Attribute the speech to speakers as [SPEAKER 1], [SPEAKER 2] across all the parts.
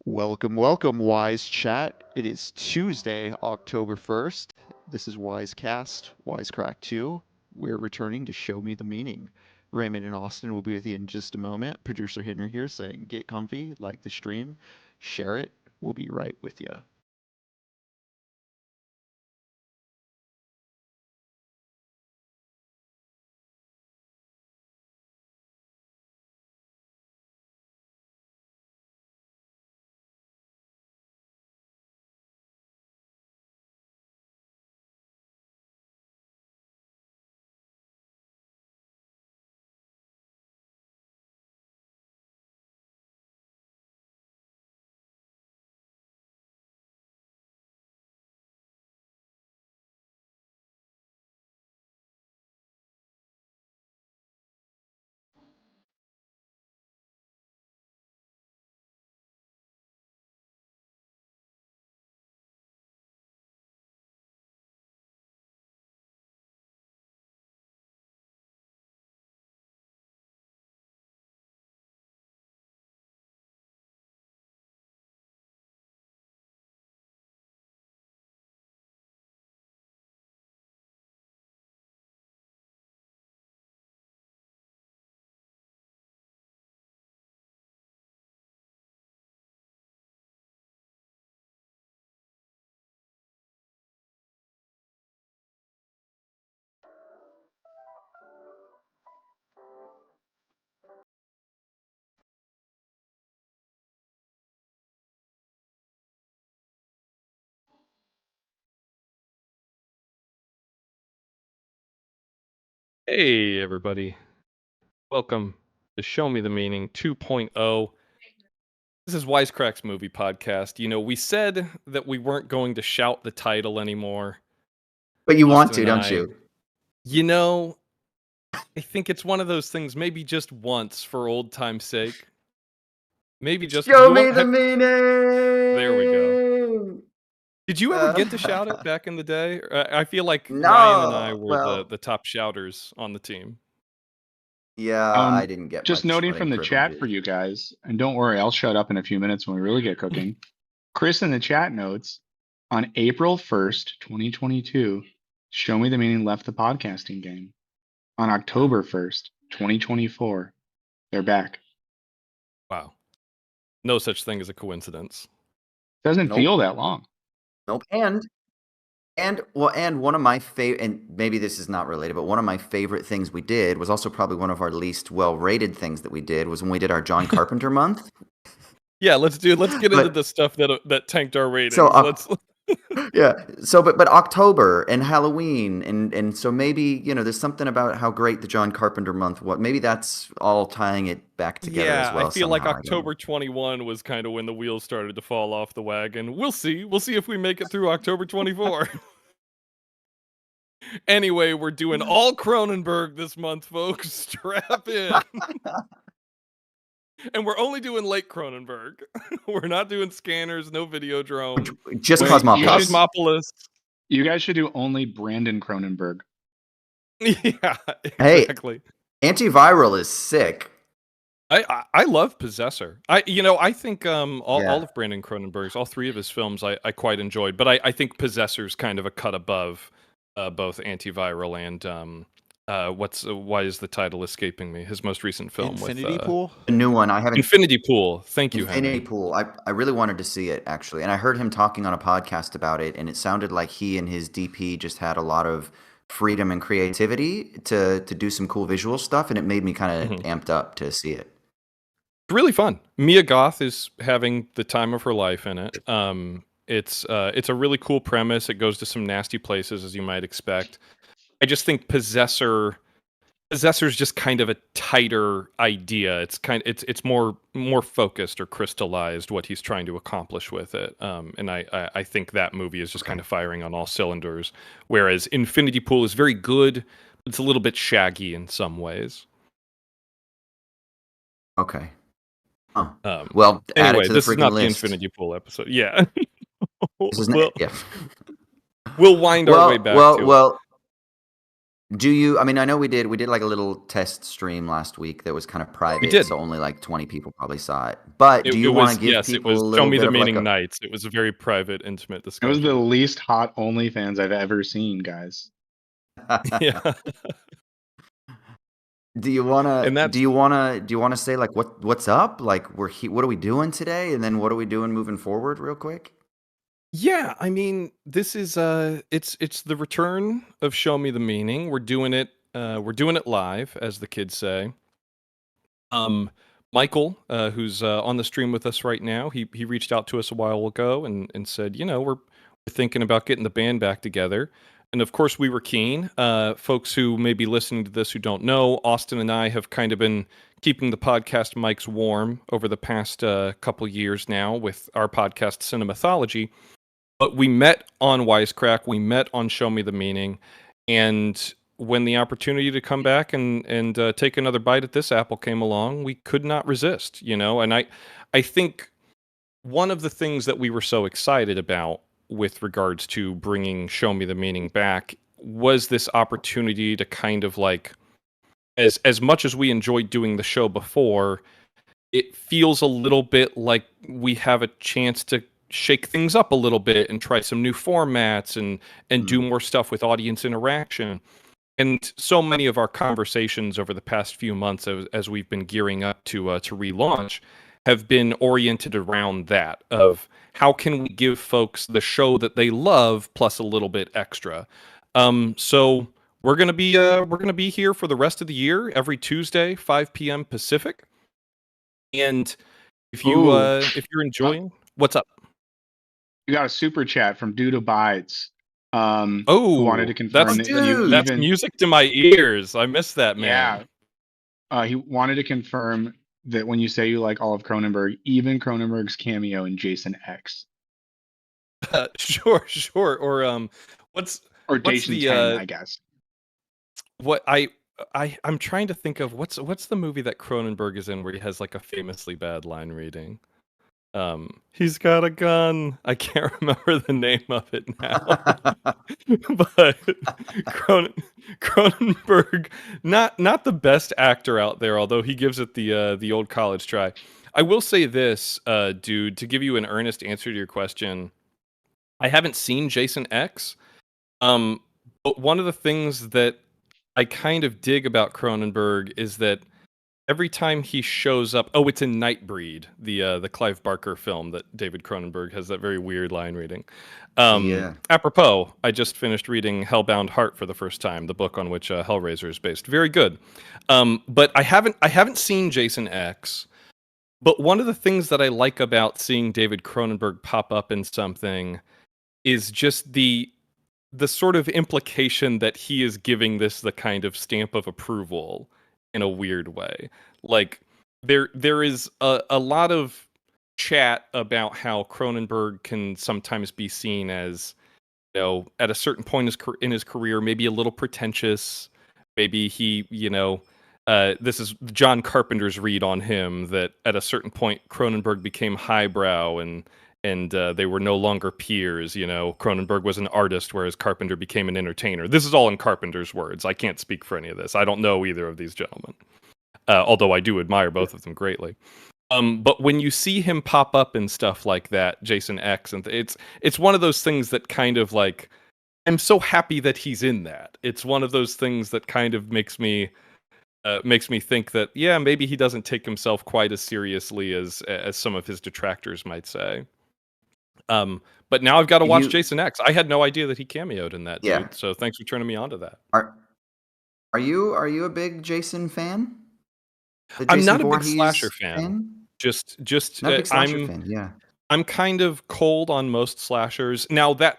[SPEAKER 1] Welcome, Wise Chat. It is Tuesday, October 1st. This is Wisecast, Wisecrack 2. We're returning to Show Me the Meaning. Raymond and Austin will be with you in just a moment. Producer Henry here saying, get comfy, like the stream, share it. We'll be right with you.
[SPEAKER 2] Hey, everybody. Welcome to Show Me the Meaning 2.0. This is Wisecrack's movie podcast. We said that we weren't going to shout the title anymore.
[SPEAKER 3] But you want
[SPEAKER 2] Austin
[SPEAKER 3] to,
[SPEAKER 2] and
[SPEAKER 3] don't
[SPEAKER 2] I-
[SPEAKER 3] you?
[SPEAKER 2] I think it's one of those things, maybe just once for old time's sake. Maybe just...
[SPEAKER 3] Show me the meaning!
[SPEAKER 2] There we go. Did you ever get to shout it back in the day? I feel like Ryan and I were the top shouters on the team.
[SPEAKER 3] Yeah, I didn't get
[SPEAKER 4] just
[SPEAKER 3] much
[SPEAKER 4] noting from the
[SPEAKER 3] shouting
[SPEAKER 4] chat
[SPEAKER 3] privileges.
[SPEAKER 4] for you guys, and don't worry, I'll shut up in a few minutes when we really get cooking. Chris in the chat notes, on April 1st, 2022, Show Me the Meaning left the podcasting game. On October 1st, 2024, they're back.
[SPEAKER 2] Wow. No such thing as a coincidence.
[SPEAKER 4] Doesn't
[SPEAKER 3] Nope.
[SPEAKER 4] feel that long.
[SPEAKER 3] Nope. And one of my favorite, and maybe this is not related, but one of my favorite things we did was also probably one of our least well-rated things that we did was when we did our John Carpenter month.
[SPEAKER 2] Yeah, let's get into the stuff that tanked our ratings.
[SPEAKER 3] Yeah. So, but October and Halloween and so maybe there's something about how great the John Carpenter month was. Maybe that's all tying it back together as well.
[SPEAKER 2] I feel like October 21 was kind of when the wheels started to fall off the wagon. We'll see if we make it through October 24. Anyway, we're doing all Cronenberg this month, folks. Strap in. And we're only doing late Cronenberg. We're not doing Scanners, no Videodrome.
[SPEAKER 3] Just Cosmopolis.
[SPEAKER 4] You guys should do only Brandon Cronenberg.
[SPEAKER 2] Yeah, exactly.
[SPEAKER 3] Hey, Antiviral is sick.
[SPEAKER 2] I love Possessor. I think all of Brandon Cronenberg's, all three of his films I quite enjoyed, but I think Possessor's kind of a cut above both Antiviral and why is the title escaping me? His most recent film,
[SPEAKER 1] Infinity Pool?
[SPEAKER 3] The new one. I haven't.
[SPEAKER 2] Infinity Pool. Thank you,
[SPEAKER 3] Infinity
[SPEAKER 2] Henry.
[SPEAKER 3] Pool. I really wanted to see it, actually. And I heard him talking on a podcast about it, and it sounded like he and his DP just had a lot of freedom and creativity to do some cool visual stuff, and it made me kind of amped up to see it.
[SPEAKER 2] It's really fun. Mia Goth is having the time of her life in it. It's a really cool premise. It goes to some nasty places, as you might expect. I just think Possessor's just kind of a tighter idea. It's more focused or crystallized what he's trying to accomplish with it. And I think that movie is just kind of firing on all cylinders. Whereas Infinity Pool is very good, but it's a little bit shaggy in some ways.
[SPEAKER 3] Okay.
[SPEAKER 2] Well,
[SPEAKER 3] add
[SPEAKER 2] anyway,
[SPEAKER 3] it to
[SPEAKER 2] this is not
[SPEAKER 3] list.
[SPEAKER 2] the Infinity Pool episode. Yeah.
[SPEAKER 3] This is
[SPEAKER 2] we'll wind our way back to it.
[SPEAKER 3] Do you? I mean, I know we did like a little test stream last week that was kind of
[SPEAKER 2] We
[SPEAKER 3] private,
[SPEAKER 2] did.
[SPEAKER 3] so only like 20 people probably saw it. But do
[SPEAKER 2] It
[SPEAKER 3] you want
[SPEAKER 2] was
[SPEAKER 3] to give
[SPEAKER 2] yes, it
[SPEAKER 3] people a
[SPEAKER 2] was Show
[SPEAKER 3] little
[SPEAKER 2] Me
[SPEAKER 3] bit
[SPEAKER 2] the
[SPEAKER 3] of like
[SPEAKER 2] Meaning
[SPEAKER 3] a?
[SPEAKER 2] Nights. It was a very private, intimate
[SPEAKER 4] It was the
[SPEAKER 2] discussion.
[SPEAKER 4] least hot OnlyFans I've ever seen, guys.
[SPEAKER 2] Yeah.
[SPEAKER 3] Do you wanna?
[SPEAKER 2] And
[SPEAKER 3] Do
[SPEAKER 2] that's
[SPEAKER 3] you wanna? Do you wanna say like what's up? Like what are we doing today? And then what are we doing moving forward, real quick?
[SPEAKER 2] Yeah, I mean, this is it's the return of Show Me the Meaning. We're doing it live, as the kids say. Um Michael, who's on the stream with us right now, he reached out to us a while ago and said, we're thinking about getting the band back together. And of course we were keen. Folks who may be listening to this who don't know, Austin and I have kind of been keeping the podcast mics warm over the past couple years now with our podcast Cinemathology. But we met on Wisecrack, we met on Show Me the Meaning, and when the opportunity to come back and take another bite at this apple came along, we could not resist, And I think one of the things that we were so excited about with regards to bringing Show Me the Meaning back was this opportunity to kind of like, as much as we enjoyed doing the show before, it feels a little bit like we have a chance to shake things up a little bit and try some new formats and do more stuff with audience interaction. And so many of our conversations over the past few months, as we've been gearing up to relaunch, have been oriented around that of how can we give folks the show that they love plus a little bit extra. So we're gonna be here for the rest of the year, every Tuesday, 5 p.m. Pacific. And
[SPEAKER 4] Ooh,
[SPEAKER 2] if you're
[SPEAKER 4] uh,
[SPEAKER 2] enjoying, what's up?
[SPEAKER 4] you got a super chat from Dude Abides, who wanted to
[SPEAKER 2] Oh,
[SPEAKER 3] Oh,
[SPEAKER 4] confirm that you
[SPEAKER 3] dude.
[SPEAKER 2] that's
[SPEAKER 4] even,
[SPEAKER 2] music to my ears. I miss that man.
[SPEAKER 4] yeah, he wanted to confirm that when you say you like all of Cronenberg, even Cronenberg's cameo in Jason X
[SPEAKER 2] Sure, sure. Or what's
[SPEAKER 4] or
[SPEAKER 2] what's
[SPEAKER 4] Jason
[SPEAKER 2] the
[SPEAKER 4] 10, I guess.
[SPEAKER 2] what I'm trying to think of what's the movie that Cronenberg is in where he has like a famously bad line reading. He's got a gun. I can't remember the name of it now. But Cronen, Cronenberg, not the best actor out there, although he gives it the old college try. I will say this, dude, to give you an earnest answer to your question. I haven't seen Jason X, um, but one of the things that I kind of dig about Cronenberg is that every time he shows up, oh, it's in Nightbreed, the Clive Barker film that David Cronenberg has that very weird line reading.
[SPEAKER 3] Yeah.
[SPEAKER 2] Apropos, I just finished reading Hellbound Heart for the first time, the book on which Hellraiser is based. Very good. But I haven't seen Jason X. But one of the things that I like about seeing David Cronenberg pop up in something is just the sort of implication that he is giving this the kind of stamp of approval in a weird way. Like there is a lot of chat about how Cronenberg can sometimes be seen as, at a certain point in his career, maybe a little pretentious. Maybe he, this is John Carpenter's read on him that at a certain point Cronenberg became highbrow and they were no longer peers. Cronenberg was an artist, whereas Carpenter became an entertainer. This is all in Carpenter's words. I can't speak for any of this. I don't know either of these gentlemen, although I do admire both of them greatly. But when you see him pop up in stuff like that, Jason X, and it's one of those things that kind of like, I'm so happy that he's in that. It's one of those things that kind of makes me think that, yeah, maybe he doesn't take himself quite as seriously as some of his detractors might say. But now I've got to watch
[SPEAKER 3] You
[SPEAKER 2] Jason X. I had no idea that he cameoed in that,
[SPEAKER 3] yeah.
[SPEAKER 2] dude. So thanks for turning me on to that.
[SPEAKER 3] Are you a big Jason fan? The
[SPEAKER 2] I'm
[SPEAKER 3] Jason
[SPEAKER 2] not a big slasher
[SPEAKER 3] Voorhees
[SPEAKER 2] fan.
[SPEAKER 3] fan?
[SPEAKER 2] Just
[SPEAKER 3] Not a big slasher fan. Yeah.
[SPEAKER 2] I'm kind of cold on most slashers. Now that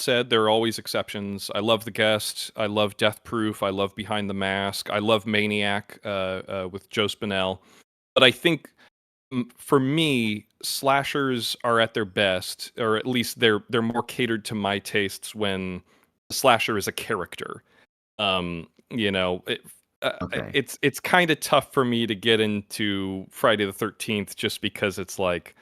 [SPEAKER 2] said, there are always exceptions. I love The Guest. I love Death Proof. I love Behind the Mask. I love Maniac with Joe Spinell. But I think for me, slashers are at their best, or at least they're more catered to my tastes when the slasher is a character.
[SPEAKER 3] Okay.
[SPEAKER 2] It's kind of tough for me to get into Friday the 13th just because it's like,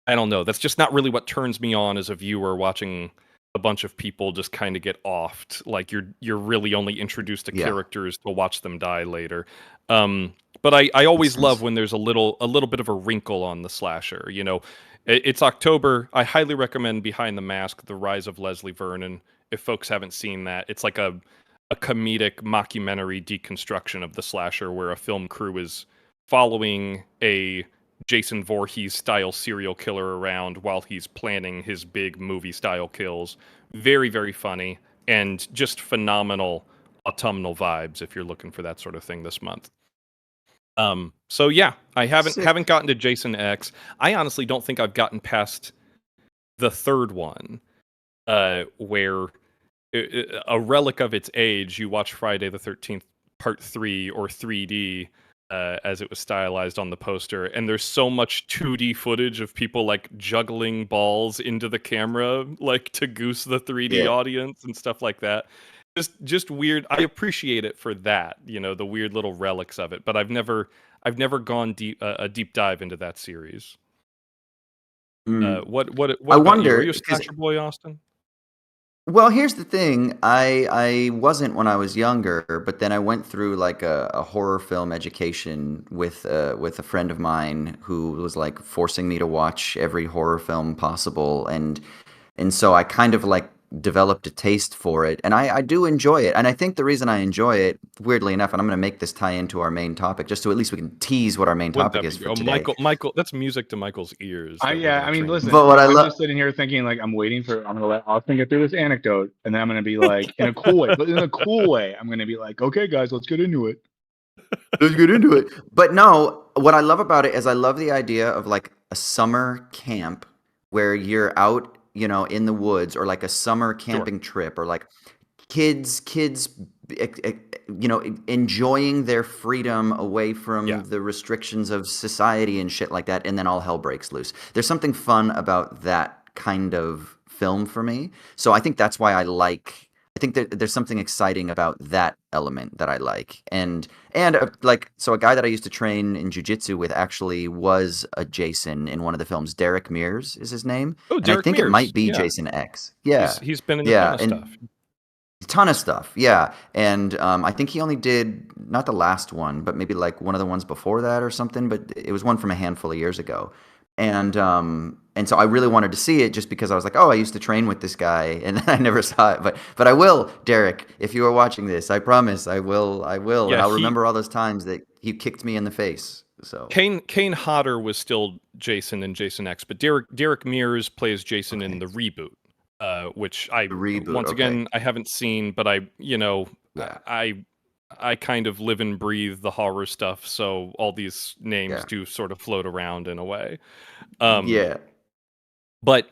[SPEAKER 2] I don't know. That's just not really what turns me on as a viewer watching a bunch of people just kind of get offed. Like you're really only introduced to characters to watch them die later. But I always love when there's a little bit of a wrinkle on the slasher. You know, it's October. I highly recommend Behind the Mask: The Rise of Leslie Vernon. If folks haven't seen that, it's like a comedic mockumentary deconstruction of the slasher, where a film crew is following a Jason Voorhees style serial killer around while he's planning his big movie style kills. Very, very funny and just phenomenal autumnal vibes if you're looking for that sort of thing this month. So yeah, I haven't gotten to Jason X. I honestly don't think I've gotten past the third one, where a relic of its age. You watch Friday the 13th Part 3 or 3D. As it was stylized on the poster, and there's so much 2D footage of people like juggling balls into the camera, like to goose the 3D audience and stuff like that. Just weird. I appreciate it for that, you know, the weird little relics of it. But I've never gone a deep dive into that series. What
[SPEAKER 3] I
[SPEAKER 2] about
[SPEAKER 3] wonder,
[SPEAKER 2] you? Are you a slasher boy, Austin?
[SPEAKER 3] Well, here's the thing. I wasn't when I was younger, but then I went through like a horror film education with a friend of mine who was like forcing me to watch every horror film possible, and so I kind of like developed a taste for it, and I do enjoy it. And I think the reason I enjoy it, weirdly enough, and I'm going to make this tie into our main topic, just so at least we can tease what our main topic is for today.
[SPEAKER 2] Michael, that's music to Michael's ears.
[SPEAKER 4] I mean, listen.
[SPEAKER 3] But what
[SPEAKER 4] I'm just sitting here thinking, like, I'm gonna let Austin get through this anecdote, and then I'm gonna be like, in a cool way, but in a cool way, I'm gonna be like, okay, guys, let's get into it.
[SPEAKER 3] Let's get into it. But no, what I love about it is I love the idea of like a summer camp where you're out, you know, in the woods, or like a summer camping trip, or like kids, you know, enjoying their freedom away from the restrictions of society and shit like that, and then all hell breaks loose. There's something fun about that kind of film for me. So I think that's why I think there's something exciting about that element that I like. And like, so a guy that I used to train in jiu-jitsu with actually was a Jason in one of the films. Derek Mears is his name.
[SPEAKER 2] Oh,
[SPEAKER 3] and I think
[SPEAKER 2] Mears.
[SPEAKER 3] it might be Jason X. Yeah.
[SPEAKER 2] He's been in a ton of stuff.
[SPEAKER 3] A ton of stuff, yeah. And I think he only did, not the last one, but maybe like one of the ones before that or something, but it was one from a handful of years ago. And so I really wanted to see it just because I was like, oh, I used to train with this guy, and then I never saw it. But I will, Derek, if you are watching this, I promise I will.
[SPEAKER 2] Yeah,
[SPEAKER 3] and I'll remember all those times that he kicked me in the face. So
[SPEAKER 2] Kane Hodder was still Jason in Jason X, but Derek Mears plays Jason in the reboot, which once again I haven't seen, but I kind of live and breathe the horror stuff, so all these names do sort of float around in a way. But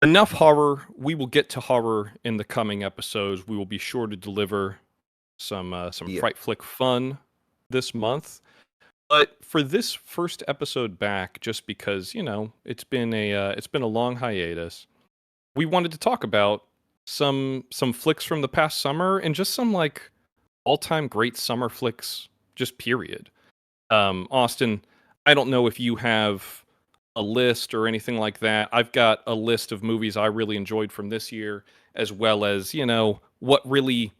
[SPEAKER 2] enough horror. We will get to horror in the coming episodes. We will be sure to deliver some fright flick fun this month. But for this first episode back, just because, you know, it's been a long hiatus, we wanted to talk about some flicks from the past summer and just some like all-time great summer flicks, just period. Austin, I don't know if you have a list or anything like that. I've got a list of movies I really enjoyed from this year, as well as, you know, what really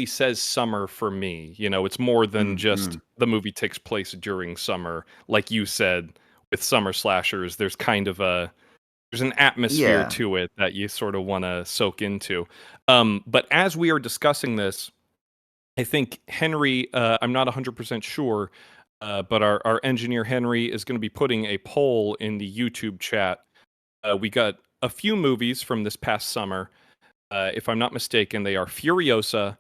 [SPEAKER 2] says summer for me. You know, it's more than just the movie takes place during summer. Like you said, with summer slashers, there's kind of there's an atmosphere to it that you sort of want to soak into. But as we are discussing this, I think Henry, I'm not 100% sure, but our engineer Henry is going to be putting a poll in the YouTube chat. We got a few movies from this past summer. If I'm not mistaken, they are Furiosa,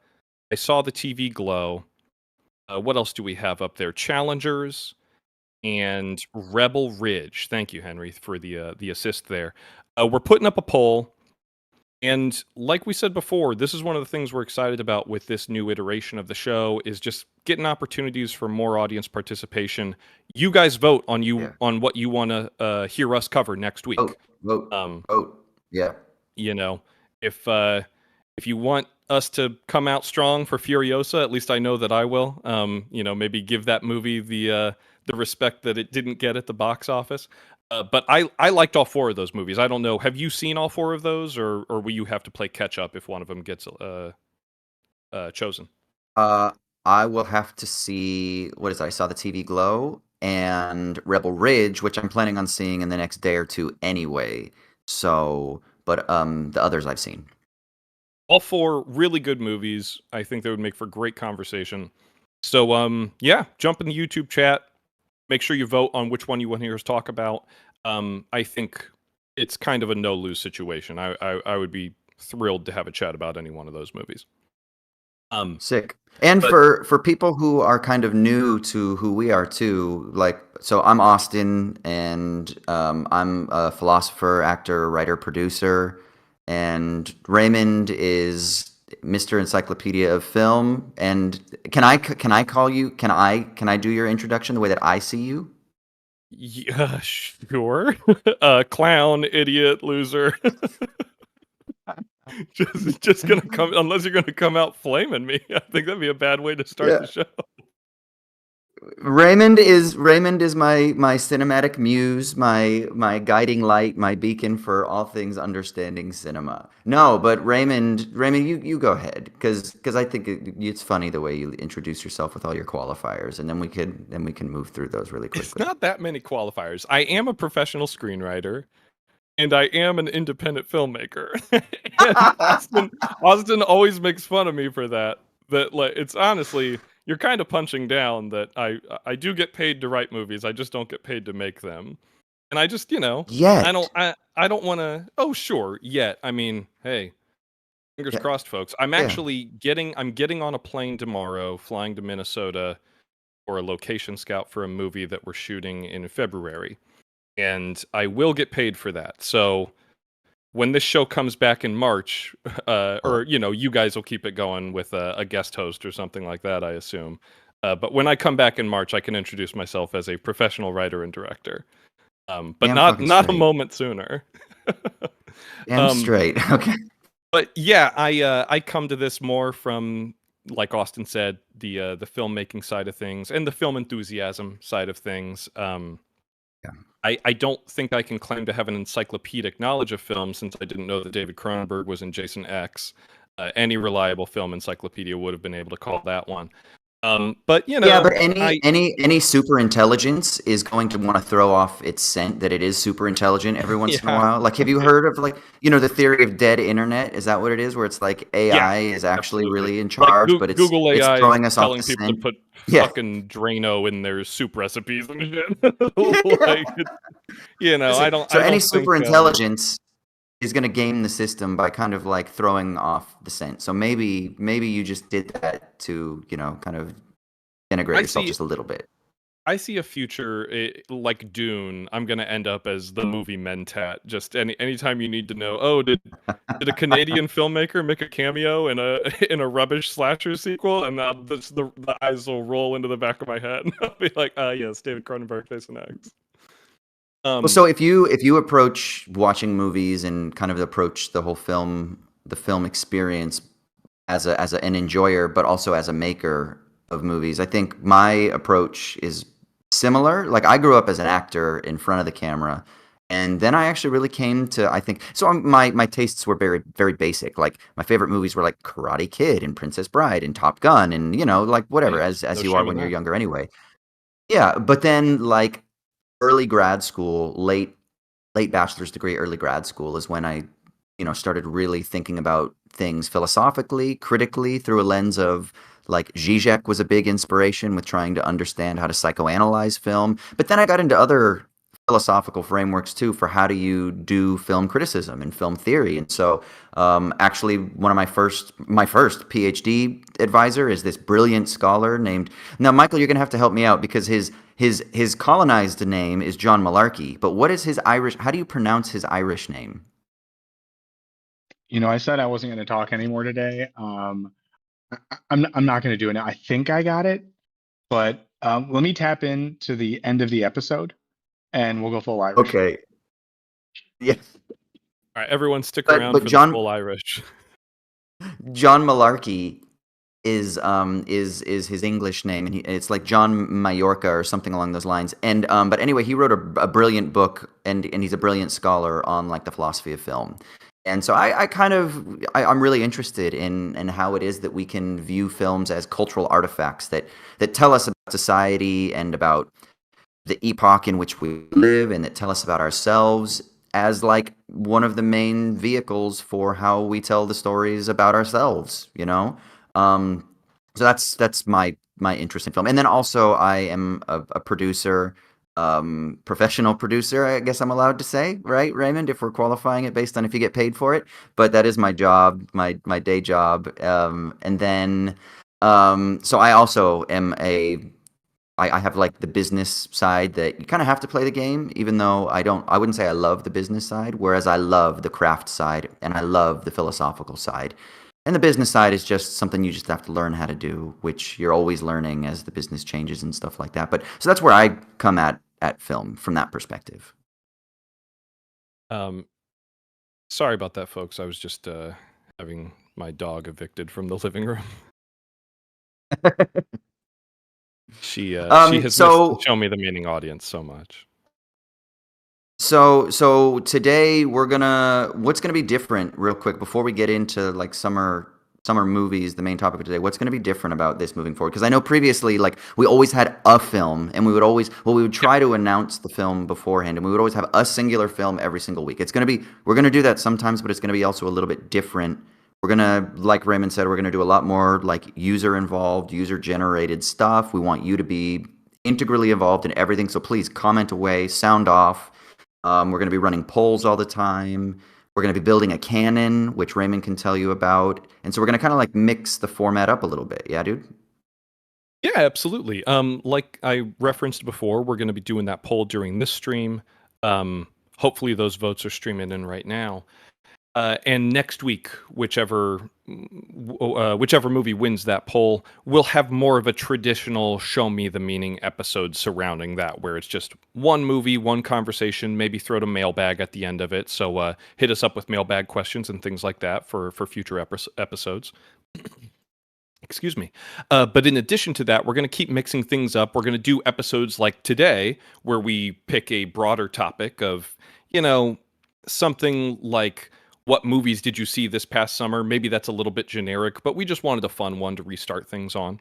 [SPEAKER 2] I Saw the TV Glow. What else do we have up there? Challengers and Rebel Ridge. Thank you, Henry, for the assist there. We're putting up a poll. And like we said before, this is one of the things we're excited about with this new iteration of the show, is just getting opportunities for more audience participation. You guys vote on what you want to hear us cover next week.
[SPEAKER 3] Vote. Yeah.
[SPEAKER 2] You know, if you want us to come out strong for Furiosa, at least I know that I will. You know, maybe give that movie the respect that it didn't get at the box office. But I liked all 4 of those movies. I don't know. Have you seen all 4 of those, or will you have to play catch up if one of them gets chosen?
[SPEAKER 3] I will have to see what is it? I saw the TV Glow and Rebel Ridge, which I'm planning on seeing in the next day or two anyway. So, but the others I've seen.
[SPEAKER 2] All 4 really good movies. I think they would make for great conversation. So, yeah, jump in the YouTube chat. Make sure you vote on which one you want to hear us talk about. I think it's kind of a no-lose situation. I would be thrilled to have a chat about any one of those movies.
[SPEAKER 3] Sick. And
[SPEAKER 2] but-
[SPEAKER 3] for people who are kind of new to who we are too, like, so I'm Austin, and I'm a philosopher, actor, writer, producer, and Raymond is Mr. Encyclopedia of Film. And can I call you? Can I do your introduction the way that I see you?
[SPEAKER 2] Yeah, sure. Clown, idiot, loser. just gonna come, unless you're gonna come out flaming me. I think that'd be a bad way to start the show.
[SPEAKER 3] Raymond is my cinematic muse, my guiding light, my beacon for all things understanding cinema. No, but Raymond, you go ahead, because I think it's funny the way you introduce yourself with all your qualifiers, and then we can move through those really quickly.
[SPEAKER 2] It's not that many qualifiers. I am a professional screenwriter, and I am an independent filmmaker. And Austin always makes fun of me for that. That, like, it's honestly, you're kind of punching down that I do get paid to write movies. I just don't get paid to make them. And I just,
[SPEAKER 3] Yet.
[SPEAKER 2] I don't want to. Oh, sure, yet. I mean, hey, fingers crossed, folks. I'm actually getting on a plane tomorrow, flying to Minnesota for a location scout for a movie that we're shooting in February. And I will get paid for that. So when this show comes back in March, or you guys will keep it going with a guest host or something like that, I assume. But when I come back in March, I can introduce myself as a professional writer and director. But not a moment sooner.
[SPEAKER 3] Damn straight. Okay.
[SPEAKER 2] But yeah, I come to this more from, like Austin said, the filmmaking side of things and the film enthusiasm side of things. I don't think I can claim to have an encyclopedic knowledge of film, since I didn't know that David Cronenberg was in Jason X. Any reliable film encyclopedia would have been able to call that one. But
[SPEAKER 3] but any super intelligence is going to want to throw off its scent that it is super intelligent every once in a while. Like, have you heard of, like, the theory of dead internet? Is that what it is? Where it's like AI is actually really in charge,
[SPEAKER 2] like
[SPEAKER 3] but it's
[SPEAKER 2] Google AI
[SPEAKER 3] throwing us off
[SPEAKER 2] telling
[SPEAKER 3] the
[SPEAKER 2] people
[SPEAKER 3] scent.
[SPEAKER 2] to put fucking Drano in their soup recipes and shit. Like, I don't.
[SPEAKER 3] So
[SPEAKER 2] I
[SPEAKER 3] any
[SPEAKER 2] don't
[SPEAKER 3] super
[SPEAKER 2] think,
[SPEAKER 3] intelligence is going to game the system by kind of like throwing off the scent. So maybe you just did that to kind of denigrate yourself just a little bit.
[SPEAKER 2] I see a future like Dune. I'm gonna end up as the movie Mentat. Just anytime you need to know, oh, did a Canadian filmmaker make a cameo in a rubbish slasher sequel? And the eyes will roll into the back of my head, and I'll be like, yes, David Cronenberg, Jason X.
[SPEAKER 3] Well, so if you approach watching movies and kind of approach the whole film experience as an enjoyer, but also as a maker of movies, I think my approach is similar. Like, I grew up as an actor in front of the camera, and then I actually really came to, I think, so my tastes were very, very basic. Like, my favorite movies were like Karate Kid and Princess Bride and Top Gun and like whatever, as you are when you're younger anyway. Yeah, but then, like, early grad school, late bachelor's degree, early grad school is when I started really thinking about things philosophically, critically, through a lens of, like, Zizek was a big inspiration with trying to understand how to psychoanalyze film. But then I got into other philosophical frameworks too for how do you do film criticism and film theory. And so actually one of my first PhD advisor is this brilliant scholar named, now Michael, you're going to have to help me out, because his colonized name is John Malarkey, but what is his Irish, how do you pronounce his Irish name?
[SPEAKER 4] I said I wasn't going to talk anymore today. I'm not going to do it now. I think I got it, but let me tap into the end of the episode, and we'll go full Irish.
[SPEAKER 3] Okay. Yes.
[SPEAKER 2] All right, everyone, stick around for the full Irish.
[SPEAKER 3] John Malarkey is his English name, and it's like John Mallorca or something along those lines. And but anyway, he wrote a brilliant book, and he's a brilliant scholar on like the philosophy of film. And so I'm really interested in how it is that we can view films as cultural artifacts that tell us about society and about the epoch in which we live, and that tell us about ourselves as like one of the main vehicles for how we tell the stories about ourselves, you know. um so that's my interest in film. And then also I am a producer, professional producer, I guess I'm allowed to say, right, Raymond, if we're qualifying it based on if you get paid for it. But that is my job, my day job. And then so I also am I have like the business side that you kind of have to play the game, even though I wouldn't say I love the business side, whereas I love the craft side and I love the philosophical side. And the business side is just something you just have to learn how to do, which you're always learning as the business changes and stuff like that. But so that's where I come at film from that perspective.
[SPEAKER 2] Um, Sorry about that, folks. I was just having my dog evicted from the living room. She has missed the
[SPEAKER 3] So
[SPEAKER 2] Show Me the Meaning audience so much.
[SPEAKER 3] so today what's gonna be different real quick before we get into like summer movies, the main topic of today. What's gonna be different about this moving forward? Because I know previously, like, we always had a film, and we would try to announce the film beforehand, and we would always have a singular film every single week. We're gonna do that sometimes, but it's gonna be also a little bit different. We're gonna, like Raymond said, we're gonna do a lot more like user involved, user generated stuff. We want you to be integrally involved in everything. So please comment away, sound off. We're going to be running polls all the time. We're going to be building a canon, which Raymond can tell you about. And so we're going to kind of like mix the format up a little bit. Yeah, dude?
[SPEAKER 2] Yeah, absolutely. Like I referenced before, we're going to be doing that poll during this stream. Hopefully those votes are streaming in right now. And next week, whichever movie wins that poll, we'll have more of a traditional Show Me the Meaning episode surrounding that, where it's just one movie, one conversation, maybe throw a mailbag at the end of it. So hit us up with mailbag questions and things like that for future episodes. Excuse me. But in addition to that, we're going to keep mixing things up. We're going to do episodes like today, where we pick a broader topic of, something like, what movies did you see this past summer? Maybe that's a little bit generic, but we just wanted a fun one to restart things on.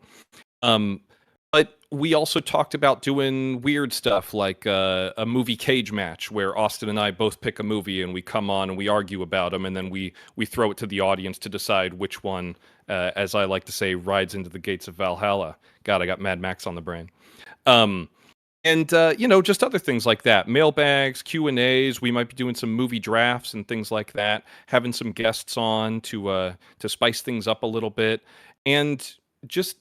[SPEAKER 2] But we also talked about doing weird stuff like a movie cage match, where Austin and I both pick a movie and we come on and we argue about them, and then we throw it to the audience to decide which one, as I like to say, rides into the gates of Valhalla. God, I got Mad Max on the brain. And just other things like that, mailbags, Q&As. We might be doing some movie drafts and things like that, having some guests on to spice things up a little bit. And just,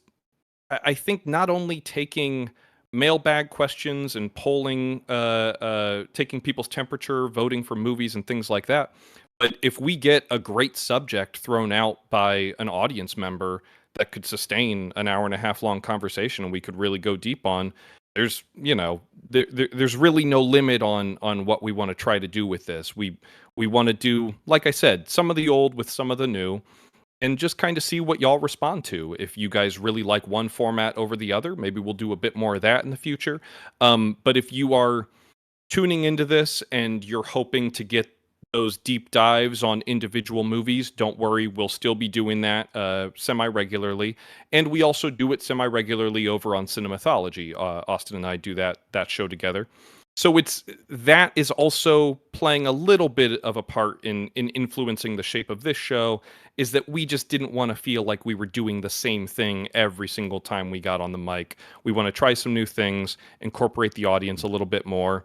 [SPEAKER 2] I think, not only taking mailbag questions and polling, taking people's temperature, voting for movies and things like that, but if we get a great subject thrown out by an audience member that could sustain an hour and a half long conversation and we could really go deep on, there's there's really no limit on what we want to try to do with this. We want to do, like I said, some of the old with some of the new, and just kind of see what y'all respond to. If you guys really like one format over the other, maybe we'll do a bit more of that in the future. But if you are tuning into this and you're hoping to get those deep dives on individual movies, don't worry, we'll still be doing that semi-regularly. And we also do it semi-regularly over on Cinemathology. Austin and I do that show together. So that is also playing a little bit of a part in influencing the shape of this show, is that we just didn't want to feel like we were doing the same thing every single time we got on the mic. We want to try some new things, incorporate the audience a little bit more.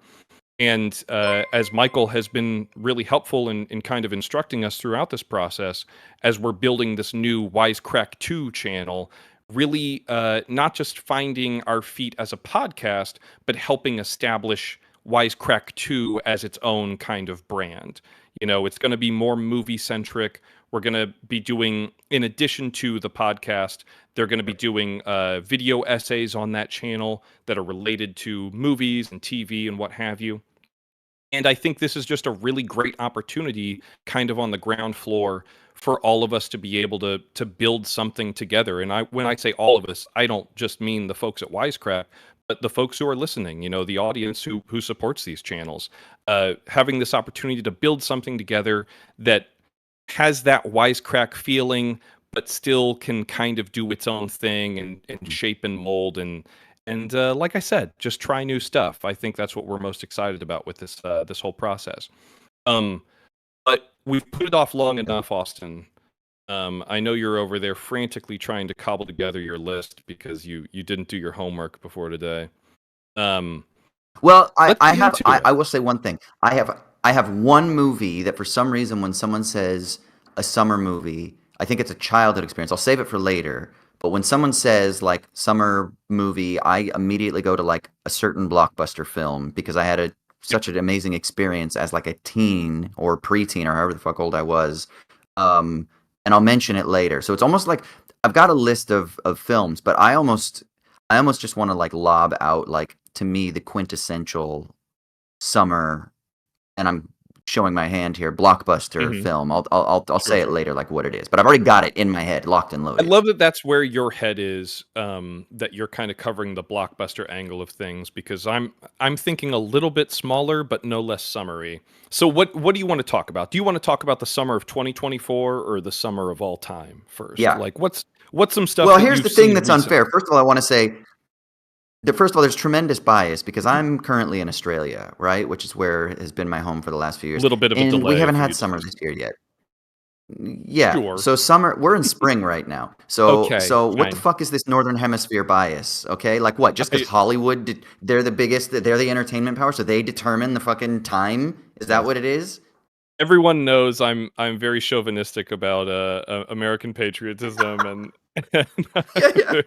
[SPEAKER 2] And as Michael has been really helpful in kind of instructing us throughout this process, as we're building this new Wisecrack 2 channel, really not just finding our feet as a podcast, but helping establish Wisecrack 2 as its own kind of brand. It's going to be more movie-centric. We're going to be doing, in addition to the podcast, they're going to be doing video essays on that channel that are related to movies and TV and what have you. And I think this is just a really great opportunity, kind of on the ground floor, for all of us to be able to build something together. And when I say all of us, I don't just mean the folks at Wisecrack, but the folks who are listening. The audience who supports these channels, having this opportunity to build something together that has that Wisecrack feeling, but still can kind of do its own thing and shape and mold and like I said, just try new stuff. I think that's what we're most excited about with this whole process. But we've put it off long enough, Austin. I know you're over there frantically trying to cobble together your list because you didn't do your homework before today.
[SPEAKER 3] Well,
[SPEAKER 2] Let's
[SPEAKER 3] I
[SPEAKER 2] get
[SPEAKER 3] have
[SPEAKER 2] into it.
[SPEAKER 3] I will say one thing. I have one movie that for some reason when someone says a summer movie, I think it's a childhood experience. I'll save it for later. But when someone says like summer movie, I immediately go to like a certain blockbuster film because I had such an amazing experience as like a teen or preteen or however the fuck old I was. Um, and I'll mention it later. So it's almost like I've got a list of films, but I almost just want to like lob out like to me the quintessential summer, and I'm showing my hand here, blockbuster
[SPEAKER 2] Mhm.
[SPEAKER 3] film. I'll say it
[SPEAKER 2] Sure.
[SPEAKER 3] later like what it is, but I've already got it in my head, locked and
[SPEAKER 2] I
[SPEAKER 3] loaded.
[SPEAKER 2] love that that's where your head is, that you're kind of covering the blockbuster angle of things because I'm thinking a little bit smaller but no less summery. So what do you want to talk about? Do you want to talk about the summer of 2024 or the summer of all time first?
[SPEAKER 3] Yeah.
[SPEAKER 2] Like what's some stuff
[SPEAKER 3] Well,
[SPEAKER 2] that
[SPEAKER 3] here's
[SPEAKER 2] you've
[SPEAKER 3] the thing
[SPEAKER 2] seen
[SPEAKER 3] that's unfair.
[SPEAKER 2] recently?
[SPEAKER 3] First of all, I want to say that first of all, there's tremendous bias because I'm currently in Australia, right, which is where has been my home for the last few
[SPEAKER 2] A
[SPEAKER 3] years,
[SPEAKER 2] little bit of a
[SPEAKER 3] and we
[SPEAKER 2] delay
[SPEAKER 3] haven't
[SPEAKER 2] for
[SPEAKER 3] had
[SPEAKER 2] you to
[SPEAKER 3] summer
[SPEAKER 2] visit.
[SPEAKER 3] this year yet. Yeah.
[SPEAKER 2] Sure.
[SPEAKER 3] So summer, we're in spring right now. So
[SPEAKER 2] Okay,
[SPEAKER 3] so what the
[SPEAKER 2] fine.
[SPEAKER 3] fuck is this northern hemisphere bias? Okay? Like what? Just because Hollywood they're the biggest, they're the entertainment power, so they determine the fucking time? Is that what it is?
[SPEAKER 2] Everyone knows I'm very chauvinistic about American patriotism and
[SPEAKER 3] Yeah, yeah.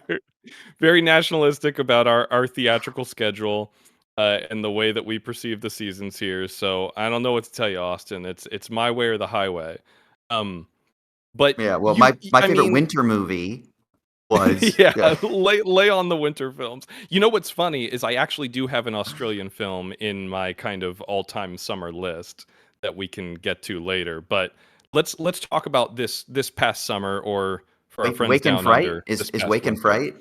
[SPEAKER 2] very nationalistic about our theatrical schedule and the way that we perceive the seasons here. So I don't know what to tell you, Austin. It's my way or the highway. Um, but
[SPEAKER 3] Yeah. Well, my
[SPEAKER 2] I
[SPEAKER 3] favorite
[SPEAKER 2] mean,
[SPEAKER 3] winter movie was
[SPEAKER 2] yeah,
[SPEAKER 3] yeah.
[SPEAKER 2] lay on the winter films. You know what's funny is I actually do have an Australian film in my kind of all-time summer list that we can get to later. But let's talk about this past summer, or for our friends
[SPEAKER 3] Wake and
[SPEAKER 2] down
[SPEAKER 3] Fright
[SPEAKER 2] under, this
[SPEAKER 3] is
[SPEAKER 2] past
[SPEAKER 3] Wake and
[SPEAKER 2] winter.
[SPEAKER 3] Fright is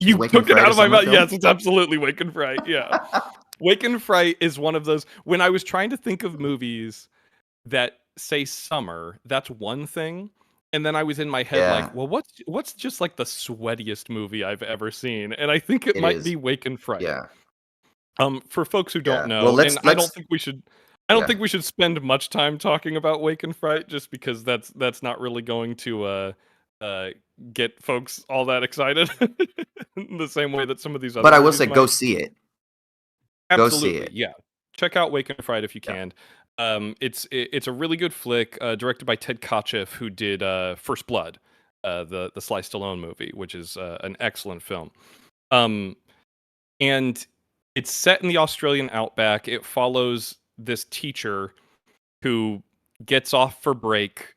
[SPEAKER 2] You
[SPEAKER 3] Wake and
[SPEAKER 2] took it
[SPEAKER 3] Fright
[SPEAKER 2] out
[SPEAKER 3] a
[SPEAKER 2] of my
[SPEAKER 3] summer
[SPEAKER 2] mouth.
[SPEAKER 3] film?
[SPEAKER 2] Yes, it's absolutely Wake and Fright. Yeah. Wake and Fright is one of those. When I was trying to think of movies that say summer, that's one thing. And then I was in my head
[SPEAKER 3] Yeah,
[SPEAKER 2] like, well, what's just like the sweatiest movie I've ever seen? And I think it
[SPEAKER 3] it
[SPEAKER 2] might
[SPEAKER 3] is.
[SPEAKER 2] be Wake and Fright.
[SPEAKER 3] Yeah,
[SPEAKER 2] For folks who don't
[SPEAKER 3] yeah. Well,
[SPEAKER 2] know, and I don't
[SPEAKER 3] yeah.
[SPEAKER 2] think we should spend much time talking about Wake and Fright just because that's not really going to uh get folks all that excited in the same way that some of these
[SPEAKER 3] But
[SPEAKER 2] other
[SPEAKER 3] I will
[SPEAKER 2] movies
[SPEAKER 3] say, go
[SPEAKER 2] might.
[SPEAKER 3] see it. Go see
[SPEAKER 2] Absolutely,
[SPEAKER 3] it.
[SPEAKER 2] yeah. Check out Wake and Fright if you
[SPEAKER 3] Yeah.
[SPEAKER 2] can. It's a really good flick, directed by Ted Kotcheff, who did First Blood, the Sly Stallone movie, which is an excellent film. Um, and it's set in the Australian outback. It follows this teacher who gets off for break.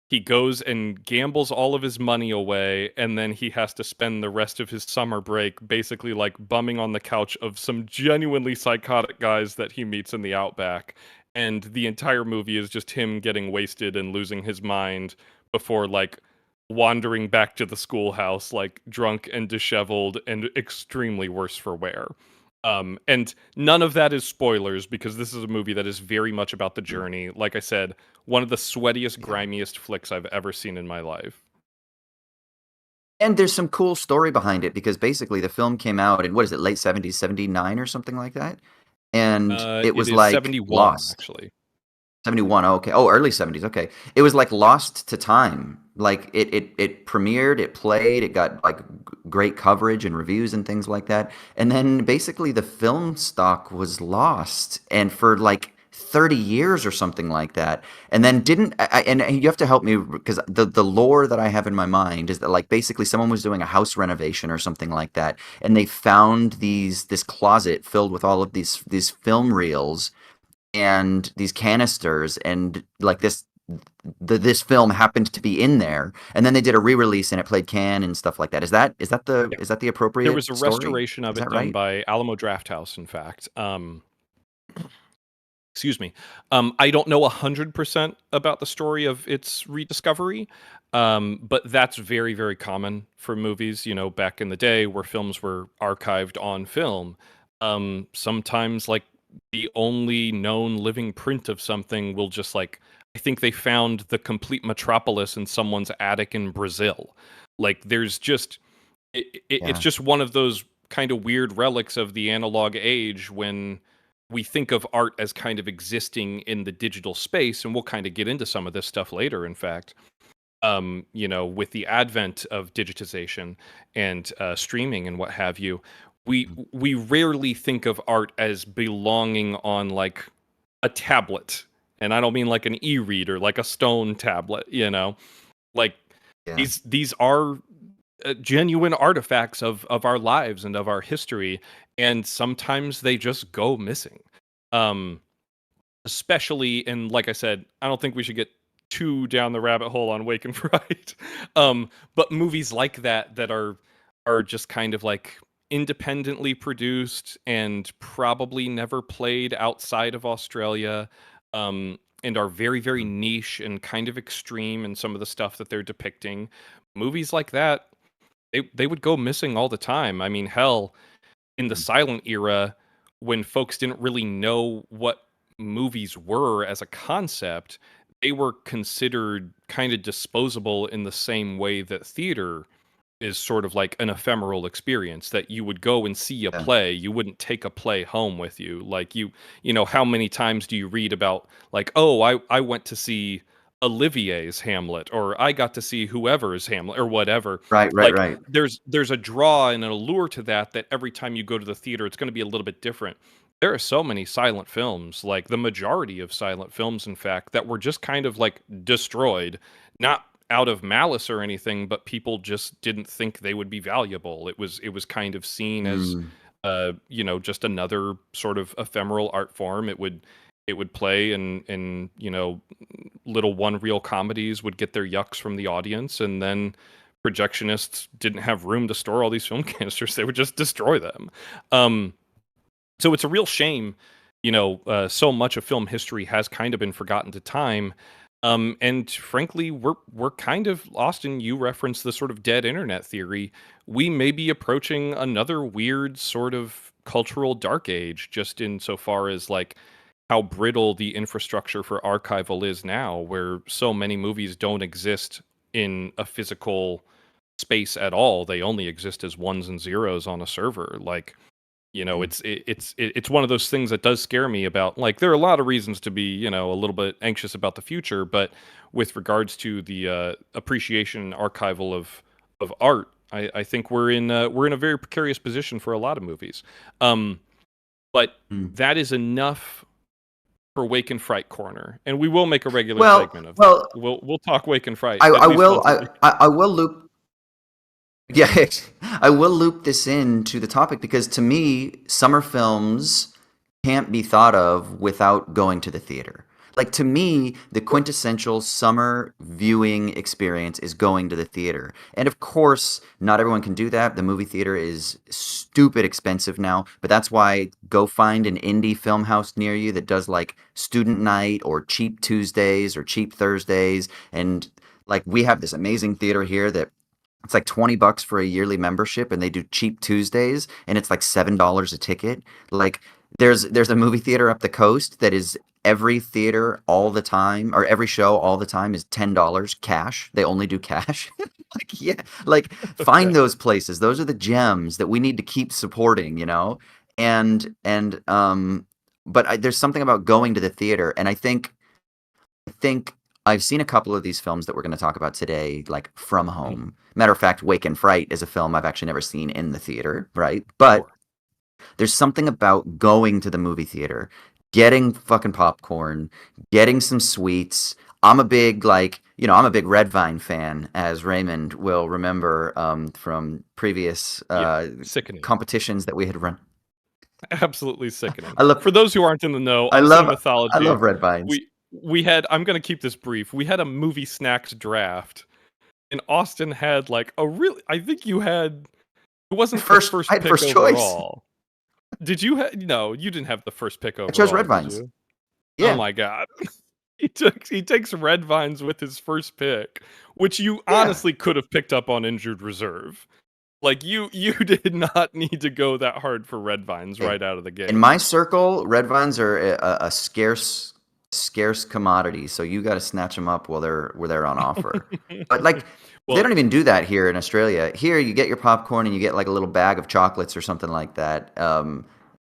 [SPEAKER 2] He goes and gambles all of his money away, and then he has to spend the rest of his summer break basically like bumming on the couch of some genuinely psychotic guys that he meets in the outback. And the entire movie is just him getting wasted and losing his mind before like wandering back to the schoolhouse, like drunk and disheveled and extremely worse for wear. And none of that is spoilers because this is a movie that is very much about the journey. Like I said, one of the sweatiest,
[SPEAKER 3] Yeah.
[SPEAKER 2] grimiest flicks I've ever seen in my life.
[SPEAKER 3] And there's some cool story behind it because basically the film came out in what is it, late 70s, 79 or something like that? And it
[SPEAKER 2] It
[SPEAKER 3] was
[SPEAKER 2] is
[SPEAKER 3] like
[SPEAKER 2] 71,
[SPEAKER 3] lost.
[SPEAKER 2] actually.
[SPEAKER 3] 71. Oh, okay. Oh, early 70s. Okay. It was like lost to time. Like it premiered, it played, it got like great coverage and reviews and things like that. And then basically the film stock was lost and for like 30 years or something like that. And then and you have to help me because the lore that I have in my mind is that like basically someone was doing a house renovation or something like that and they found this closet filled with all of these film reels and these canisters and like this film happened to be in there and then they did a re-release and it played Can and stuff like that.
[SPEAKER 2] Yeah.
[SPEAKER 3] Is that the
[SPEAKER 2] There was
[SPEAKER 3] appropriate
[SPEAKER 2] a
[SPEAKER 3] story?
[SPEAKER 2] restoration of
[SPEAKER 3] Is
[SPEAKER 2] it
[SPEAKER 3] that
[SPEAKER 2] done
[SPEAKER 3] right?
[SPEAKER 2] by Alamo Drafthouse, in fact. Excuse me. I don't know 100% about the story of its rediscovery, but that's very, very common for movies. Back in the day where films were archived on film, sometimes like the only known living print of something will just like, I think they found the complete metropolis in someone's attic in Brazil. Like there's just it's
[SPEAKER 3] Yeah.
[SPEAKER 2] just one of those kind of weird relics of the analog age when we think of art as kind of existing in the digital space, and we'll kind of get into some of this stuff later, in fact. With the advent of digitization and streaming and what have you, we rarely think of art as belonging on like a tablet. And I don't mean like an e-reader, like a stone tablet, like
[SPEAKER 3] Yeah.
[SPEAKER 2] these are genuine artifacts of our lives and of our history, and sometimes they just go missing. Um, Especially, and like I said, I don't think we should get too down the rabbit hole on Wake and Fright. But movies like that are just kind of like independently produced and probably never played outside of Australia. And are very, very niche and kind of extreme in some of the stuff that they're depicting. Movies like that, they would go missing all the time. I mean, hell, in the silent era, when folks didn't really know what movies were as a concept, they were considered kind of disposable in the same way that theater is sort of like an ephemeral experience that you would go and see a
[SPEAKER 3] Yeah.
[SPEAKER 2] play. You wouldn't take a play home with you. Like how many times do you read about like, oh, I went to see Olivier's Hamlet, or I got to see whoever's Hamlet, or whatever.
[SPEAKER 3] Right. Right.
[SPEAKER 2] Like
[SPEAKER 3] Right.
[SPEAKER 2] there's a draw and an allure to that every time you go to the theater, it's going to be a little bit different. There are so many silent films, like the majority of silent films, in fact, that were just kind of like destroyed, not out of malice or anything, but people just didn't think they would be valuable. It was kind of seen as
[SPEAKER 3] Mm.
[SPEAKER 2] just another sort of ephemeral art form. It would play, and little one reel comedies would get their yucks from the audience, and then projectionists didn't have room to store all these film canisters. They would just destroy them. So it's a real shame, so much of film history has kind of been forgotten to time. And frankly, we're kind of, Austin, you referenced the sort of dead internet theory. We may be approaching another weird sort of cultural dark age, just insofar as like how brittle the infrastructure for archival is now, where so many movies don't exist in a physical space at all. They only exist as ones and zeros on a server. Like, it's one of those things that does scare me about, like, there are a lot of reasons to be, a little bit anxious about the future, but with regards to the appreciation and archival of art, I think we're in a very precarious position for a lot of movies. But
[SPEAKER 3] Mm.
[SPEAKER 2] that is enough for Wake and Fright Corner, and we will make a regular
[SPEAKER 3] Well,
[SPEAKER 2] segment of
[SPEAKER 3] well,
[SPEAKER 2] that. We'll talk Wake and Fright
[SPEAKER 3] I,
[SPEAKER 2] at
[SPEAKER 3] I
[SPEAKER 2] least
[SPEAKER 3] will.
[SPEAKER 2] once a week.
[SPEAKER 3] I will loop. Yeah, I will loop this into the topic because to me, summer films can't be thought of without going to the theater. Like to me, the quintessential summer viewing experience is going to the theater. And of course, not everyone can do that. The movie theater is stupid expensive now, but that's why go find an indie film house near you that does like student night or cheap Tuesdays or cheap Thursdays. And like we have this amazing theater here that it's like $20 for a yearly membership, and they do cheap Tuesdays, and it's like $7 a ticket. Like there's a movie theater up the coast that is every theater all the time, or every show all the time is $10 cash. They only do cash. Like yeah, like find those places. Those are the gems that we need to keep supporting, but there's something about going to the theater, and I think I've seen a couple of these films that we're going to talk about today, like from home. Matter of fact, Wake and Fright is a film I've actually never seen in the theater, right? But
[SPEAKER 2] Sure.
[SPEAKER 3] there's something about going to the movie theater, getting fucking popcorn, getting some sweets. I'm a big Red Vine fan, as Raymond will remember from previous
[SPEAKER 2] Yeah, sickening.
[SPEAKER 3] competitions that we had run.
[SPEAKER 2] Absolutely sickening.
[SPEAKER 3] I love,
[SPEAKER 2] For those who aren't in the know,
[SPEAKER 3] I
[SPEAKER 2] on
[SPEAKER 3] love, I
[SPEAKER 2] Cinemythology,
[SPEAKER 3] love Red Vines.
[SPEAKER 2] we had, I'm gonna keep this brief. We had a movie snacks draft, and Austin had like a really, I think you had, it wasn't the
[SPEAKER 3] First,
[SPEAKER 2] first
[SPEAKER 3] I had
[SPEAKER 2] pick
[SPEAKER 3] first choice.
[SPEAKER 2] overall. Did you have, no, you didn't have the first pick
[SPEAKER 3] I chose
[SPEAKER 2] overall,
[SPEAKER 3] Red
[SPEAKER 2] did
[SPEAKER 3] Vines.
[SPEAKER 2] you? Oh
[SPEAKER 3] Yeah,
[SPEAKER 2] my god. He takes red vines with his first pick, which you
[SPEAKER 3] yeah.
[SPEAKER 2] honestly could have picked up on injured reserve. Like you did not need to go that hard for red vines
[SPEAKER 3] Hey,
[SPEAKER 2] right out of the
[SPEAKER 3] in
[SPEAKER 2] gate.
[SPEAKER 3] my circle, red vines are a scarce commodity, so you got to snatch them up while they're on offer. But like they
[SPEAKER 2] Well,
[SPEAKER 3] don't even do that here in Australia. Here you get your popcorn and you get like a little bag of chocolates or something like that.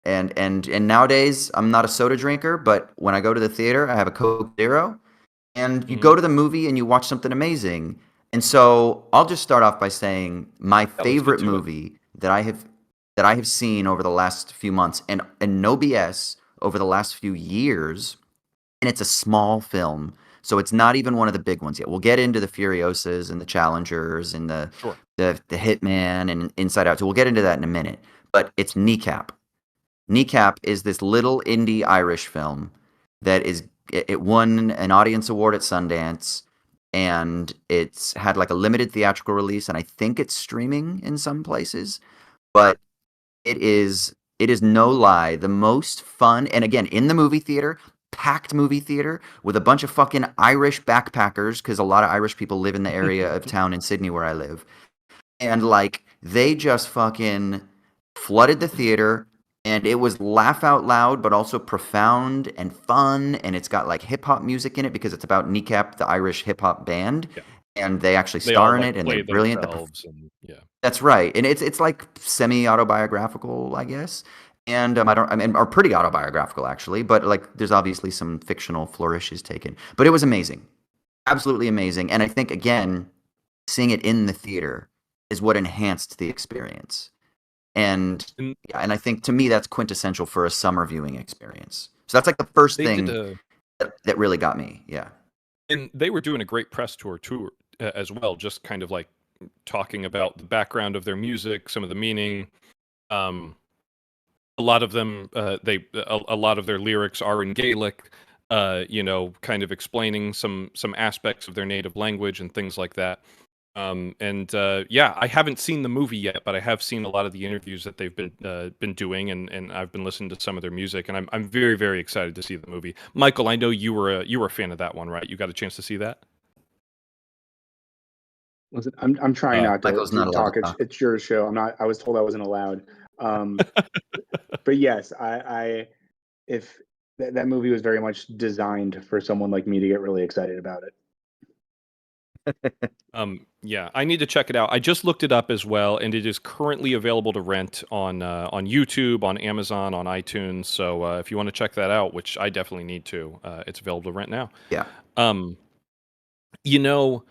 [SPEAKER 3] And nowadays I'm not a soda drinker, but when I go to the theater, I have a Coke Zero. And you
[SPEAKER 2] mhm.
[SPEAKER 3] go to the movie and you watch something amazing. And so I'll just start off by saying my
[SPEAKER 2] Yeah, let's get
[SPEAKER 3] favorite
[SPEAKER 2] to it.
[SPEAKER 3] movie that I have seen over the last few months, and no BS, over the last few years, and it's a small film. So it's not even one of the big ones yet. We'll get into the Furiosas and the Challengers and the
[SPEAKER 2] Sure.
[SPEAKER 3] the, the Hitman and Inside Out. So we'll get into that in a minute. But it's Kneecap. Kneecap is this little indie Irish film that it won an audience award at Sundance, and it's had like a limited theatrical release, and I think it's streaming in some places. But it is no lie the most fun, and again in the movie theater, packed movie theater with a bunch of fucking Irish backpackers because a lot of Irish people live in the area of town in Sydney where I live, and like they just fucking flooded the theater, and it was laugh out loud but also profound and fun, and it's got like hip hop music in it because it's about Kneecap, the Irish hip hop band,
[SPEAKER 2] Yeah.
[SPEAKER 3] and they actually
[SPEAKER 2] They all
[SPEAKER 3] star in
[SPEAKER 2] like
[SPEAKER 3] it and they're
[SPEAKER 2] play
[SPEAKER 3] brilliant.
[SPEAKER 2] themselves and yeah.
[SPEAKER 3] That's right, and it's like semi autobiographical, I guess, and I mean, or pretty autobiographical actually, but like there's obviously some fictional flourishes taken, but it was amazing, absolutely amazing, and I think again seeing it in the theater is what enhanced the experience. And
[SPEAKER 2] And
[SPEAKER 3] yeah, and I think to me that's quintessential for a summer viewing experience. So that's like the first
[SPEAKER 2] they did
[SPEAKER 3] thing
[SPEAKER 2] a
[SPEAKER 3] that really got me. Yeah.
[SPEAKER 2] and they were doing a great press tour as well, just kind of like talking about the background of their music, some of the meaning. Um, a lot of them, a lot of their lyrics are in Gaelic. Kind of explaining some aspects of their native language and things like that. Yeah, I haven't seen the movie yet, but I have seen a lot of the interviews that they've been doing, and I've been listening to some of their music, and I'm very very excited to see the movie. Michael, I know you were a fan of that one, right? You got a chance to see that?
[SPEAKER 4] Listen, I'm trying not to,
[SPEAKER 3] Michael's not allowed to
[SPEAKER 4] talk. It's
[SPEAKER 3] talk.
[SPEAKER 4] it's your show. I'm not. I was told I wasn't allowed. Um, but yes, I if that movie was very much designed for someone like me to get really excited about it.
[SPEAKER 2] Yeah, I need to check it out. I just looked it up as well, and it is currently available to rent on YouTube, on Amazon, on iTunes. So if you want to check that out, which I definitely need to, it's available to rent now.
[SPEAKER 3] Yeah.
[SPEAKER 2] Um, you know,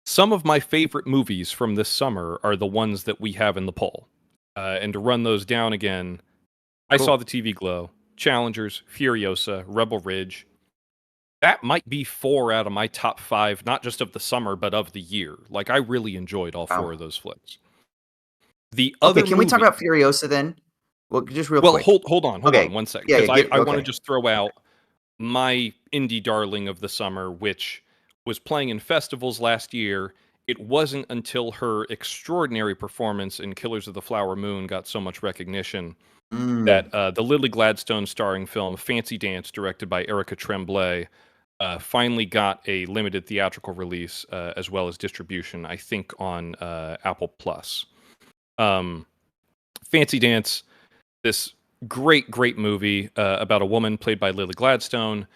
[SPEAKER 2] some of my favorite movies from this summer are the ones that we have in the poll. And to run those down again, I saw
[SPEAKER 3] Cool.
[SPEAKER 2] the TV Glow, Challengers, Furiosa, Rebel Ridge. That might be 4 out of my top 5, not just of the summer, but of the year. Like, I really enjoyed all 4
[SPEAKER 3] Wow.
[SPEAKER 2] of those flicks. The
[SPEAKER 3] Okay,
[SPEAKER 2] other
[SPEAKER 3] can we talk
[SPEAKER 2] movie
[SPEAKER 3] about Furiosa then? Well, just real
[SPEAKER 2] well,
[SPEAKER 3] quick.
[SPEAKER 2] hold on
[SPEAKER 3] Okay.
[SPEAKER 2] 1 second,
[SPEAKER 3] Yeah, yeah,
[SPEAKER 2] because I
[SPEAKER 3] get
[SPEAKER 2] I wanna
[SPEAKER 3] okay.
[SPEAKER 2] just throw out my indie darling of the summer, which was playing in festivals last year. It wasn't until her extraordinary performance in Killers of the Flower Moon got so much recognition that
[SPEAKER 3] Mm.
[SPEAKER 2] the Lily Gladstone starring film Fancy Dance, directed by Erica Tremblay, finally got a limited theatrical release as well as distribution, I think, on Apple Plus. Um, Fancy Dance, this great movie about a woman played by Lily Gladstone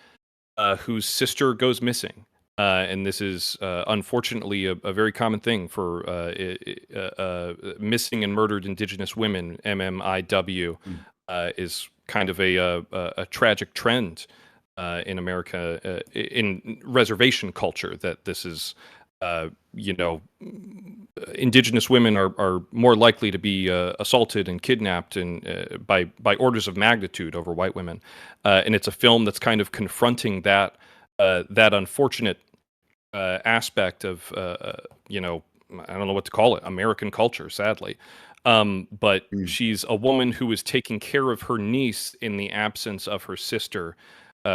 [SPEAKER 2] whose sister goes missing. And this is unfortunately a very common thing for missing and murdered Indigenous women. MMIW
[SPEAKER 3] Mm.
[SPEAKER 2] is kind of a tragic trend in America in reservation culture. That this is, you know, Indigenous women are more likely to be assaulted and kidnapped and by orders of magnitude over white women. And it's a film that's kind of confronting that unfortunate aspect of I don't know what to call it, American culture, sadly. But
[SPEAKER 3] Mm.
[SPEAKER 2] she's a woman who is taking care of her niece in the absence of her sister,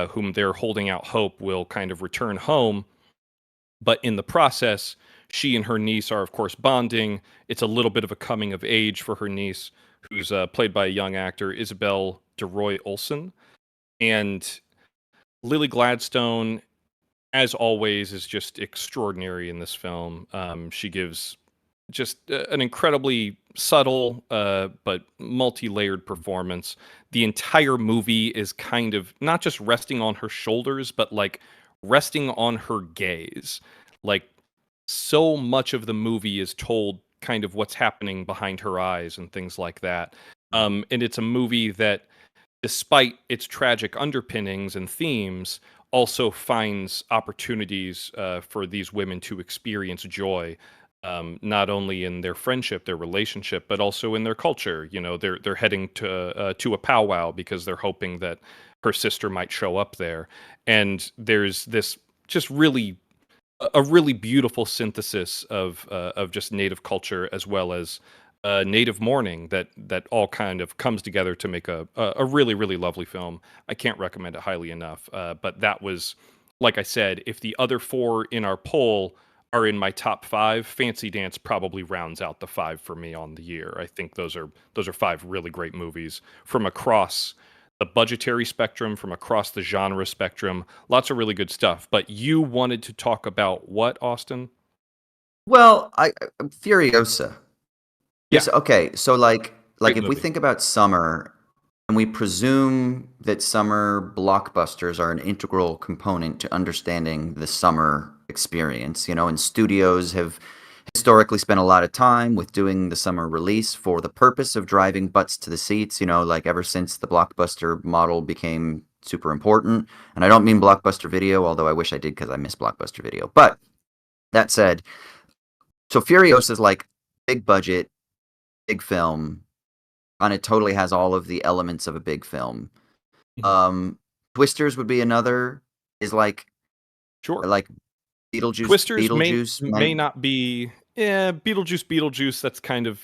[SPEAKER 2] whom they're holding out hope will kind of return home. But in the process, she and her niece are, of course, bonding. It's a little bit of a coming of age for her niece, who's played by a young actor, Isabel DeRoy Olsen. And Lily Gladstone, as always, is just extraordinary in this film. She gives just an incredibly subtle but multi-layered performance. The entire movie is kind of not just resting on her shoulders, but like resting on her gaze. Like so much of the movie is told kind of what's happening behind her eyes and things like that. And it's a movie that, despite its tragic underpinnings and themes, also finds opportunities for these women to experience joy, not only in their friendship, their relationship, but also in their culture. You know, they're heading to a powwow because they're hoping that her sister might show up there, and there's this just really a really beautiful synthesis of just native culture as well as native mourning that all kind of comes together to make a really really lovely film. I can't recommend it highly enough. But that was, like I said, if the other four in our poll are in my top five, Fancy Dance probably rounds out the five for me on the year. I think those are five really great movies from across the budgetary spectrum, from across the genre spectrum. Lots of really good stuff. But you wanted to talk about what, Austin?
[SPEAKER 3] Well, Furiosa.
[SPEAKER 2] Yeah,
[SPEAKER 3] Okay, so like
[SPEAKER 2] great
[SPEAKER 3] if we
[SPEAKER 2] movie.
[SPEAKER 3] think about summer and we presume that summer blockbusters are an integral component to understanding the summer experience, and studios have historically spent a lot of time with doing the summer release for the purpose of driving butts to the seats, like ever since the blockbuster model became super important. And I don't mean Blockbuster Video, although I wish I did because I miss Blockbuster Video. But that said, so Furiosa is like big budget, big film, and it totally has all of the elements of a big film.
[SPEAKER 2] Mhm.
[SPEAKER 3] Twisters would be another, is
[SPEAKER 2] Sure.
[SPEAKER 3] like Beetlejuice,
[SPEAKER 2] Twisters
[SPEAKER 3] Beetlejuice,
[SPEAKER 2] may not be, Beetlejuice. That's kind of,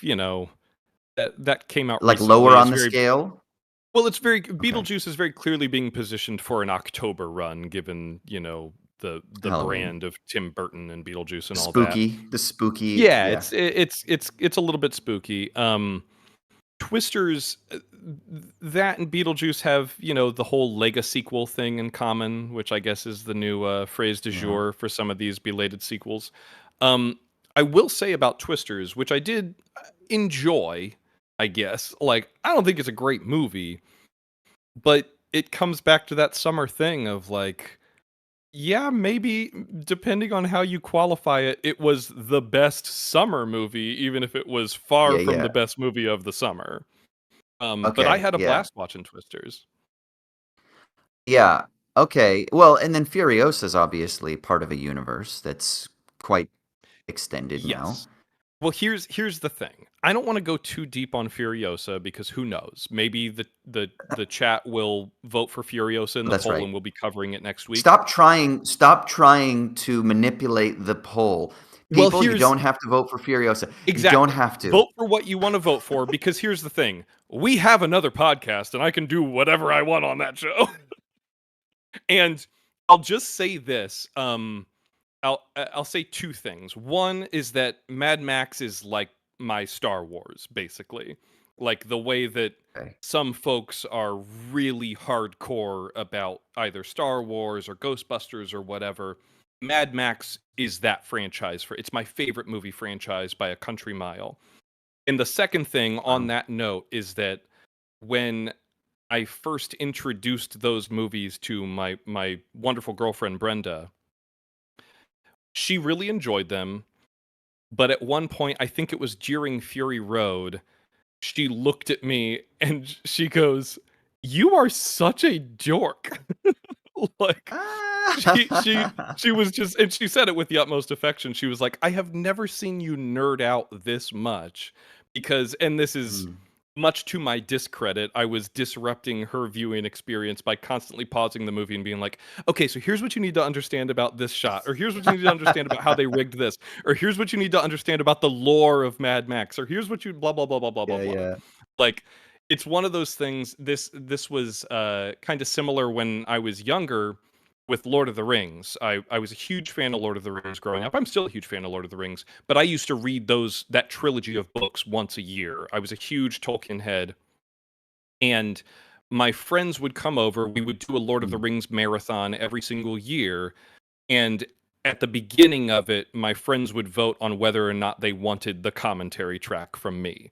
[SPEAKER 2] that came out
[SPEAKER 3] like lower
[SPEAKER 2] recently.
[SPEAKER 3] on
[SPEAKER 2] Is
[SPEAKER 3] the
[SPEAKER 2] very
[SPEAKER 3] scale.
[SPEAKER 2] well. It's very
[SPEAKER 3] Okay,
[SPEAKER 2] Beetlejuice is very clearly being positioned for an October run, given the
[SPEAKER 3] Halloween,
[SPEAKER 2] brand of Tim Burton and Beetlejuice and all that.
[SPEAKER 3] the spooky,
[SPEAKER 2] Yeah,
[SPEAKER 3] yeah.
[SPEAKER 2] it's a little bit spooky. Twisters, that and Beetlejuice have, the whole Lega sequel thing in common, which I guess is the new phrase du
[SPEAKER 3] Yeah.
[SPEAKER 2] jour for some of these belated sequels. Um, I will say about Twisters, which I did enjoy, I guess. Like, I don't think it's a great movie, but it comes back to that summer thing of like, yeah, maybe depending on how you qualify it, it was the best summer movie, even if it was far
[SPEAKER 3] Yeah,
[SPEAKER 2] from the
[SPEAKER 3] yeah.
[SPEAKER 2] best movie of the summer. But I
[SPEAKER 3] Okay,
[SPEAKER 2] had a
[SPEAKER 3] yeah.
[SPEAKER 2] blast watching Twisters.
[SPEAKER 3] Yeah. Okay. Well, and then Furiosa is obviously part of a universe that's quite extended now.
[SPEAKER 2] Yes. Well, here's the thing. I don't want to go too deep on Furiosa because who knows? Maybe the chat will vote for Furiosa in the
[SPEAKER 3] That's
[SPEAKER 2] poll
[SPEAKER 3] right.
[SPEAKER 2] and we'll be covering it next week.
[SPEAKER 3] Stop trying to manipulate the poll.
[SPEAKER 2] Well,
[SPEAKER 3] People, you
[SPEAKER 2] here's
[SPEAKER 3] don't have to vote for Furiosa. You don't
[SPEAKER 2] exactly.
[SPEAKER 3] have to.
[SPEAKER 2] Vote for what you want to vote for because here's the thing. We have another podcast and I can do whatever I want on that show. And I'll just say this. I'll say two things. One is that Mad Max is like my Star Wars, basically. Like the way that
[SPEAKER 3] Okay.
[SPEAKER 2] some folks are really hardcore about either Star Wars or Ghostbusters or whatever. Mad Max is that franchise for it's my favorite movie franchise by a country mile. And the second thing on
[SPEAKER 3] Wow.
[SPEAKER 2] that note is that when I first introduced those movies to my wonderful girlfriend Brenda, she really enjoyed them. But at one point, I think it was during Fury Road, she looked at me and she goes, "You are such a dork." Like she she
[SPEAKER 3] Ah.
[SPEAKER 2] she was just, and she said it with the utmost affection. She was like, "I have never seen you nerd out this much." Because, and this is
[SPEAKER 3] Mm.
[SPEAKER 2] much to my discredit, I was disrupting her viewing experience by constantly pausing the movie and being like, "Okay, so here's what you need to understand about this shot, or here's what you need to understand about how they rigged this, or here's what you need to understand about the lore of Mad Max, or here's what you blah blah blah blah blah blah
[SPEAKER 3] Yeah,
[SPEAKER 2] blah."
[SPEAKER 3] yeah.
[SPEAKER 2] Like, it's one of those things. This was kind of similar when I was younger with Lord of the Rings. I was a huge fan of Lord of the Rings growing up. I'm still a huge fan of Lord of the Rings, but I used to read that trilogy of books once a year. I was a huge Tolkien head, and my friends would come over. We would do a Lord of the Rings marathon every single year. And at the beginning of it, my friends would vote on whether or not they wanted the commentary track from me,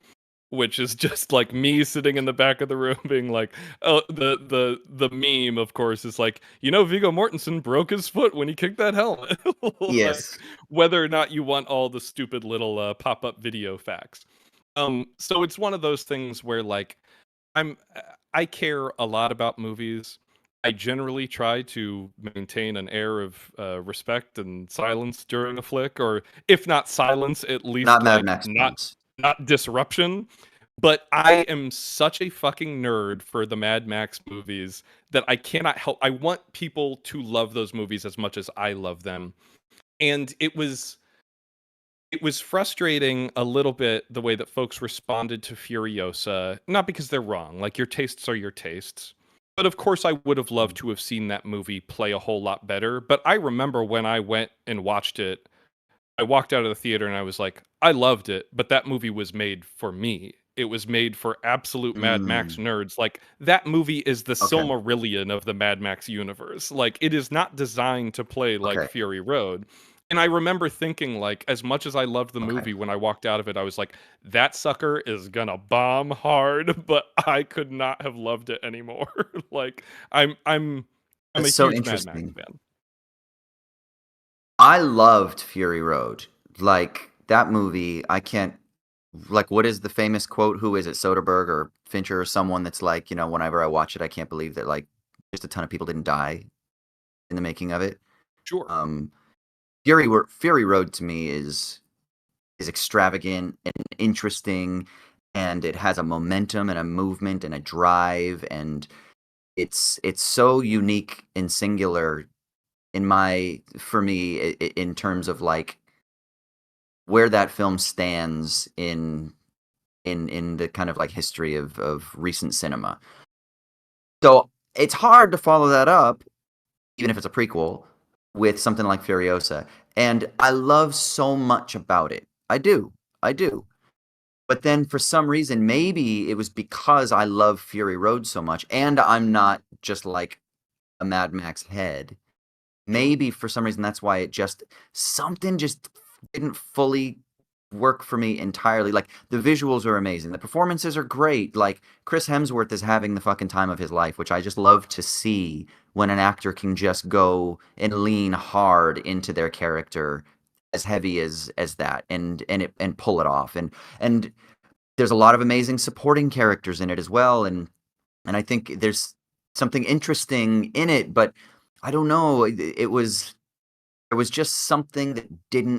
[SPEAKER 2] which is just like me sitting in the back of the room being like, oh, the meme, of course, is like, Viggo Mortensen broke his foot when he kicked that helmet. Like,
[SPEAKER 3] Yes.
[SPEAKER 2] whether or not you want all the stupid little pop-up video facts. So it's one of those things where like I care a lot about movies. I generally try to maintain an air of respect and silence during a flick, or if not silence, at least
[SPEAKER 3] Not Mad
[SPEAKER 2] like
[SPEAKER 3] Max films.
[SPEAKER 2] not disruption. But I am such a fucking nerd for the Mad Max movies that I cannot help. I want people to love those movies as much as I love them. And it was frustrating a little bit the way that folks responded to Furiosa, not because they're wrong, like your tastes are your tastes. But of course I would have loved to have seen that movie play a whole lot better. But I remember when I went and watched it, I walked out of the theater and I was like, I loved it, but that movie was made for me. It was made for absolute Mad Max nerds. Like, that movie is the Silmarillion of the Mad Max universe. Like, it is not designed to play like Fury Road. And I remember thinking, like, as much as I loved the movie, when I walked out of it, I was like, that sucker is gonna bomb hard, but I could not have loved it anymore. Like, I'm a
[SPEAKER 3] That's so
[SPEAKER 2] huge Mad Max
[SPEAKER 3] interesting.
[SPEAKER 2] fan.
[SPEAKER 3] I loved Fury Road. Like, that movie, I can't, like, what is the famous quote? Who is it? Soderbergh or Fincher or someone that's like, whenever I watch it, I can't believe that, like, just a ton of people didn't die in the making of it.
[SPEAKER 2] Sure.
[SPEAKER 3] Fury Road to me is extravagant and interesting, and it has a momentum and a movement and a drive, and it's so unique and singular for me in terms of like where that film stands in the kind of like history of recent cinema. So it's hard to follow that up, even if it's a prequel, with something like Furiosa. And I love so much about it. I do. But then for some reason, maybe it was because I love Fury Road so much, and I'm not just like a Mad Max head. Maybe for some reason that's why something just didn't fully work for me entirely. Like, the visuals are amazing, the performances are great. Like, Chris Hemsworth is having the fucking time of his life, which I just love to see when an actor can just go and lean hard into their character, as heavy as that, and pull it off. And there's a lot of amazing supporting characters in it as well, and I think there's something interesting in it, but I don't know. There was just something that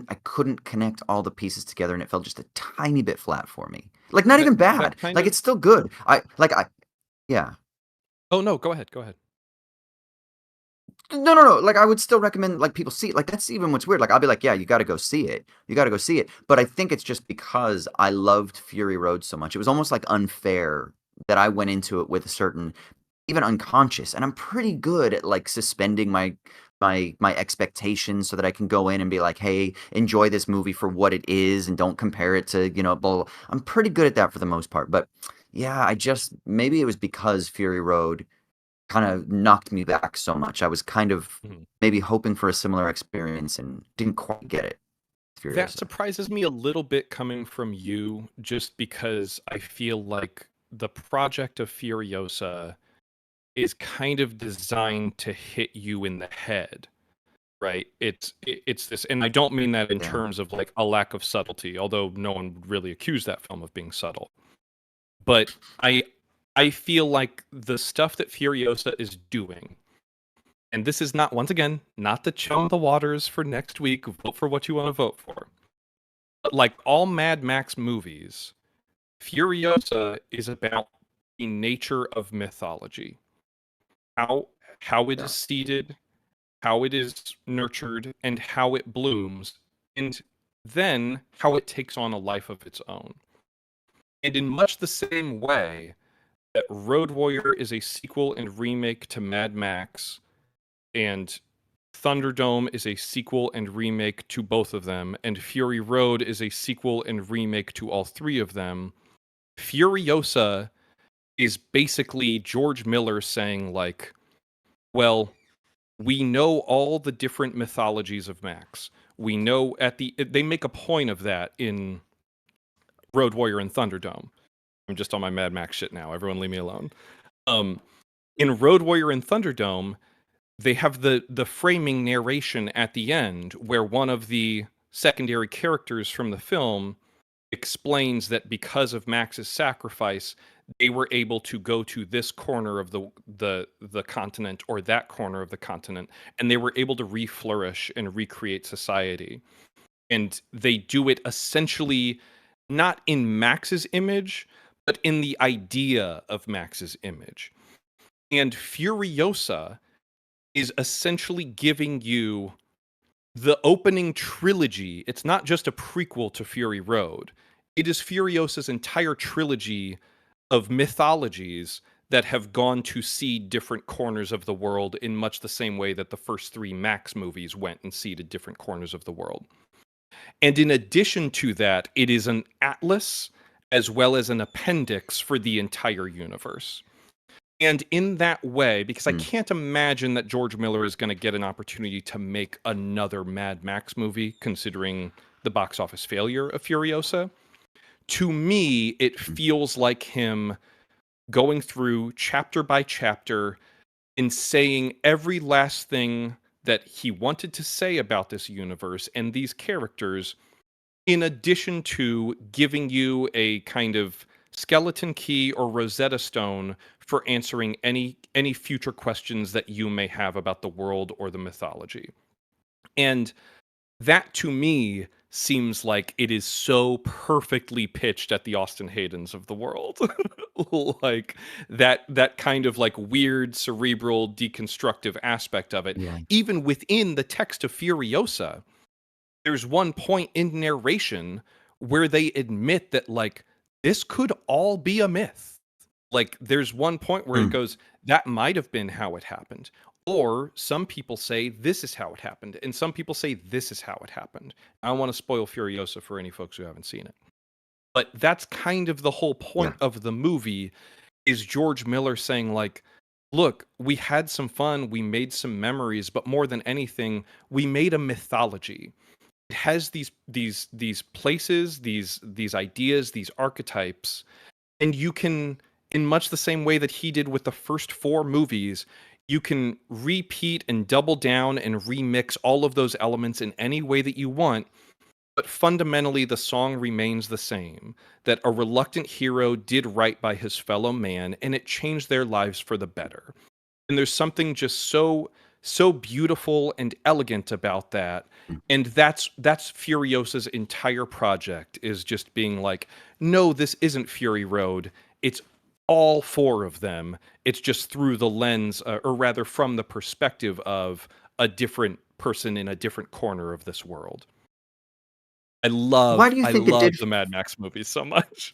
[SPEAKER 3] I couldn't connect all the pieces together, and it felt just a tiny bit flat for me. Like, not even bad. Like, it's still good. Yeah.
[SPEAKER 2] Oh no, go ahead.
[SPEAKER 3] No. Like, I would still recommend, like, people see it. Like, that's even what's weird. Like, I'll be like, yeah, you got to go see it. But I think it's just because I loved Fury Road so much. It was almost like unfair that I went into it with a certain, even unconscious, and I'm pretty good at like suspending my expectations so that I can go in and be like, hey, enjoy this movie for what it is and don't compare it to, blah, blah. I'm pretty good at that for the most part. But yeah, maybe it was because Fury Road kind of knocked me back so much. I was kind of maybe hoping for a similar experience and didn't quite get it. Furiosa.
[SPEAKER 2] That surprises me a little bit coming from you, just because I feel like the project of Furiosa is kind of designed to hit you in the head, right? It's this, and I don't mean that in terms of like a lack of subtlety, although no one would really accuse that film of being subtle. But I feel like the stuff that Furiosa is doing, and this is not, once again, not to chum the waters for next week, vote for what you want to vote for. But like all Mad Max movies, Furiosa is about the nature of mythology. How it is seeded, how it is nurtured, and how it blooms, and then how it takes on a life of its own. And in much the same way that Road Warrior is a sequel and remake to Mad Max, and Thunderdome is a sequel and remake to both of them, and Fury Road is a sequel and remake to all three of them, Furiosa is basically George Miller saying, like, well, we know all the different mythologies of Max. We know they make a point of that in Road Warrior and Thunderdome. I'm just on my Mad Max shit now. Everyone leave me alone. In Road Warrior and Thunderdome, they have the framing narration at the end where one of the secondary characters from the film explains that because of Max's sacrifice, they were able to go to this corner of the continent or that corner of the continent, and they were able to reflourish and recreate society. And they do it essentially not in Max's image, but in the idea of Max's image. And Furiosa is essentially giving you the opening trilogy. It's not just a prequel to Fury Road. It is Furiosa's entire trilogy of mythologies that have gone to see different corners of the world in much the same way that the first 3 Max movies went and seeded different corners of the world. And in addition to that, it is an atlas as well as an appendix for the entire universe. And in that way, because I can't imagine that George Miller is going to get an opportunity to make another Mad Max movie, considering the box office failure of Furiosa, to me, it feels like him going through chapter by chapter and saying every last thing that he wanted to say about this universe and these characters, in addition to giving you a kind of skeleton key or Rosetta Stone for answering any future questions that you may have about the world or the mythology. And that, to me, seems like it is so perfectly pitched at the Austin Haydens of the world. Like that kind of like weird, cerebral, deconstructive aspect of it.
[SPEAKER 3] Yeah.
[SPEAKER 2] Even within the text of Furiosa, there's one point in narration where they admit that, like, this could all be a myth. Like, there's one point where it goes, that might have been how it happened. Or some people say this is how it happened. And some people say this is how it happened. I don't want to spoil Furiosa for any folks who haven't seen it. But that's kind of the whole point of the movie, is George Miller saying, like, look, we had some fun, we made some memories, but more than anything, we made a mythology. It has these places, these ideas, these archetypes, and you can, in much the same way that he did with the first 4 movies, you can repeat and double down and remix all of those elements in any way that you want, but fundamentally the song remains the same, that a reluctant hero did right by his fellow man, and it changed their lives for the better. And there's something just so beautiful and elegant about that. And that's Furiosa's entire project, is just being like, no, this isn't Fury Road. It's all 4 of them. It's just through the lens, or rather from the perspective of a different person in a different corner of this world. I love the Mad Max movies so much.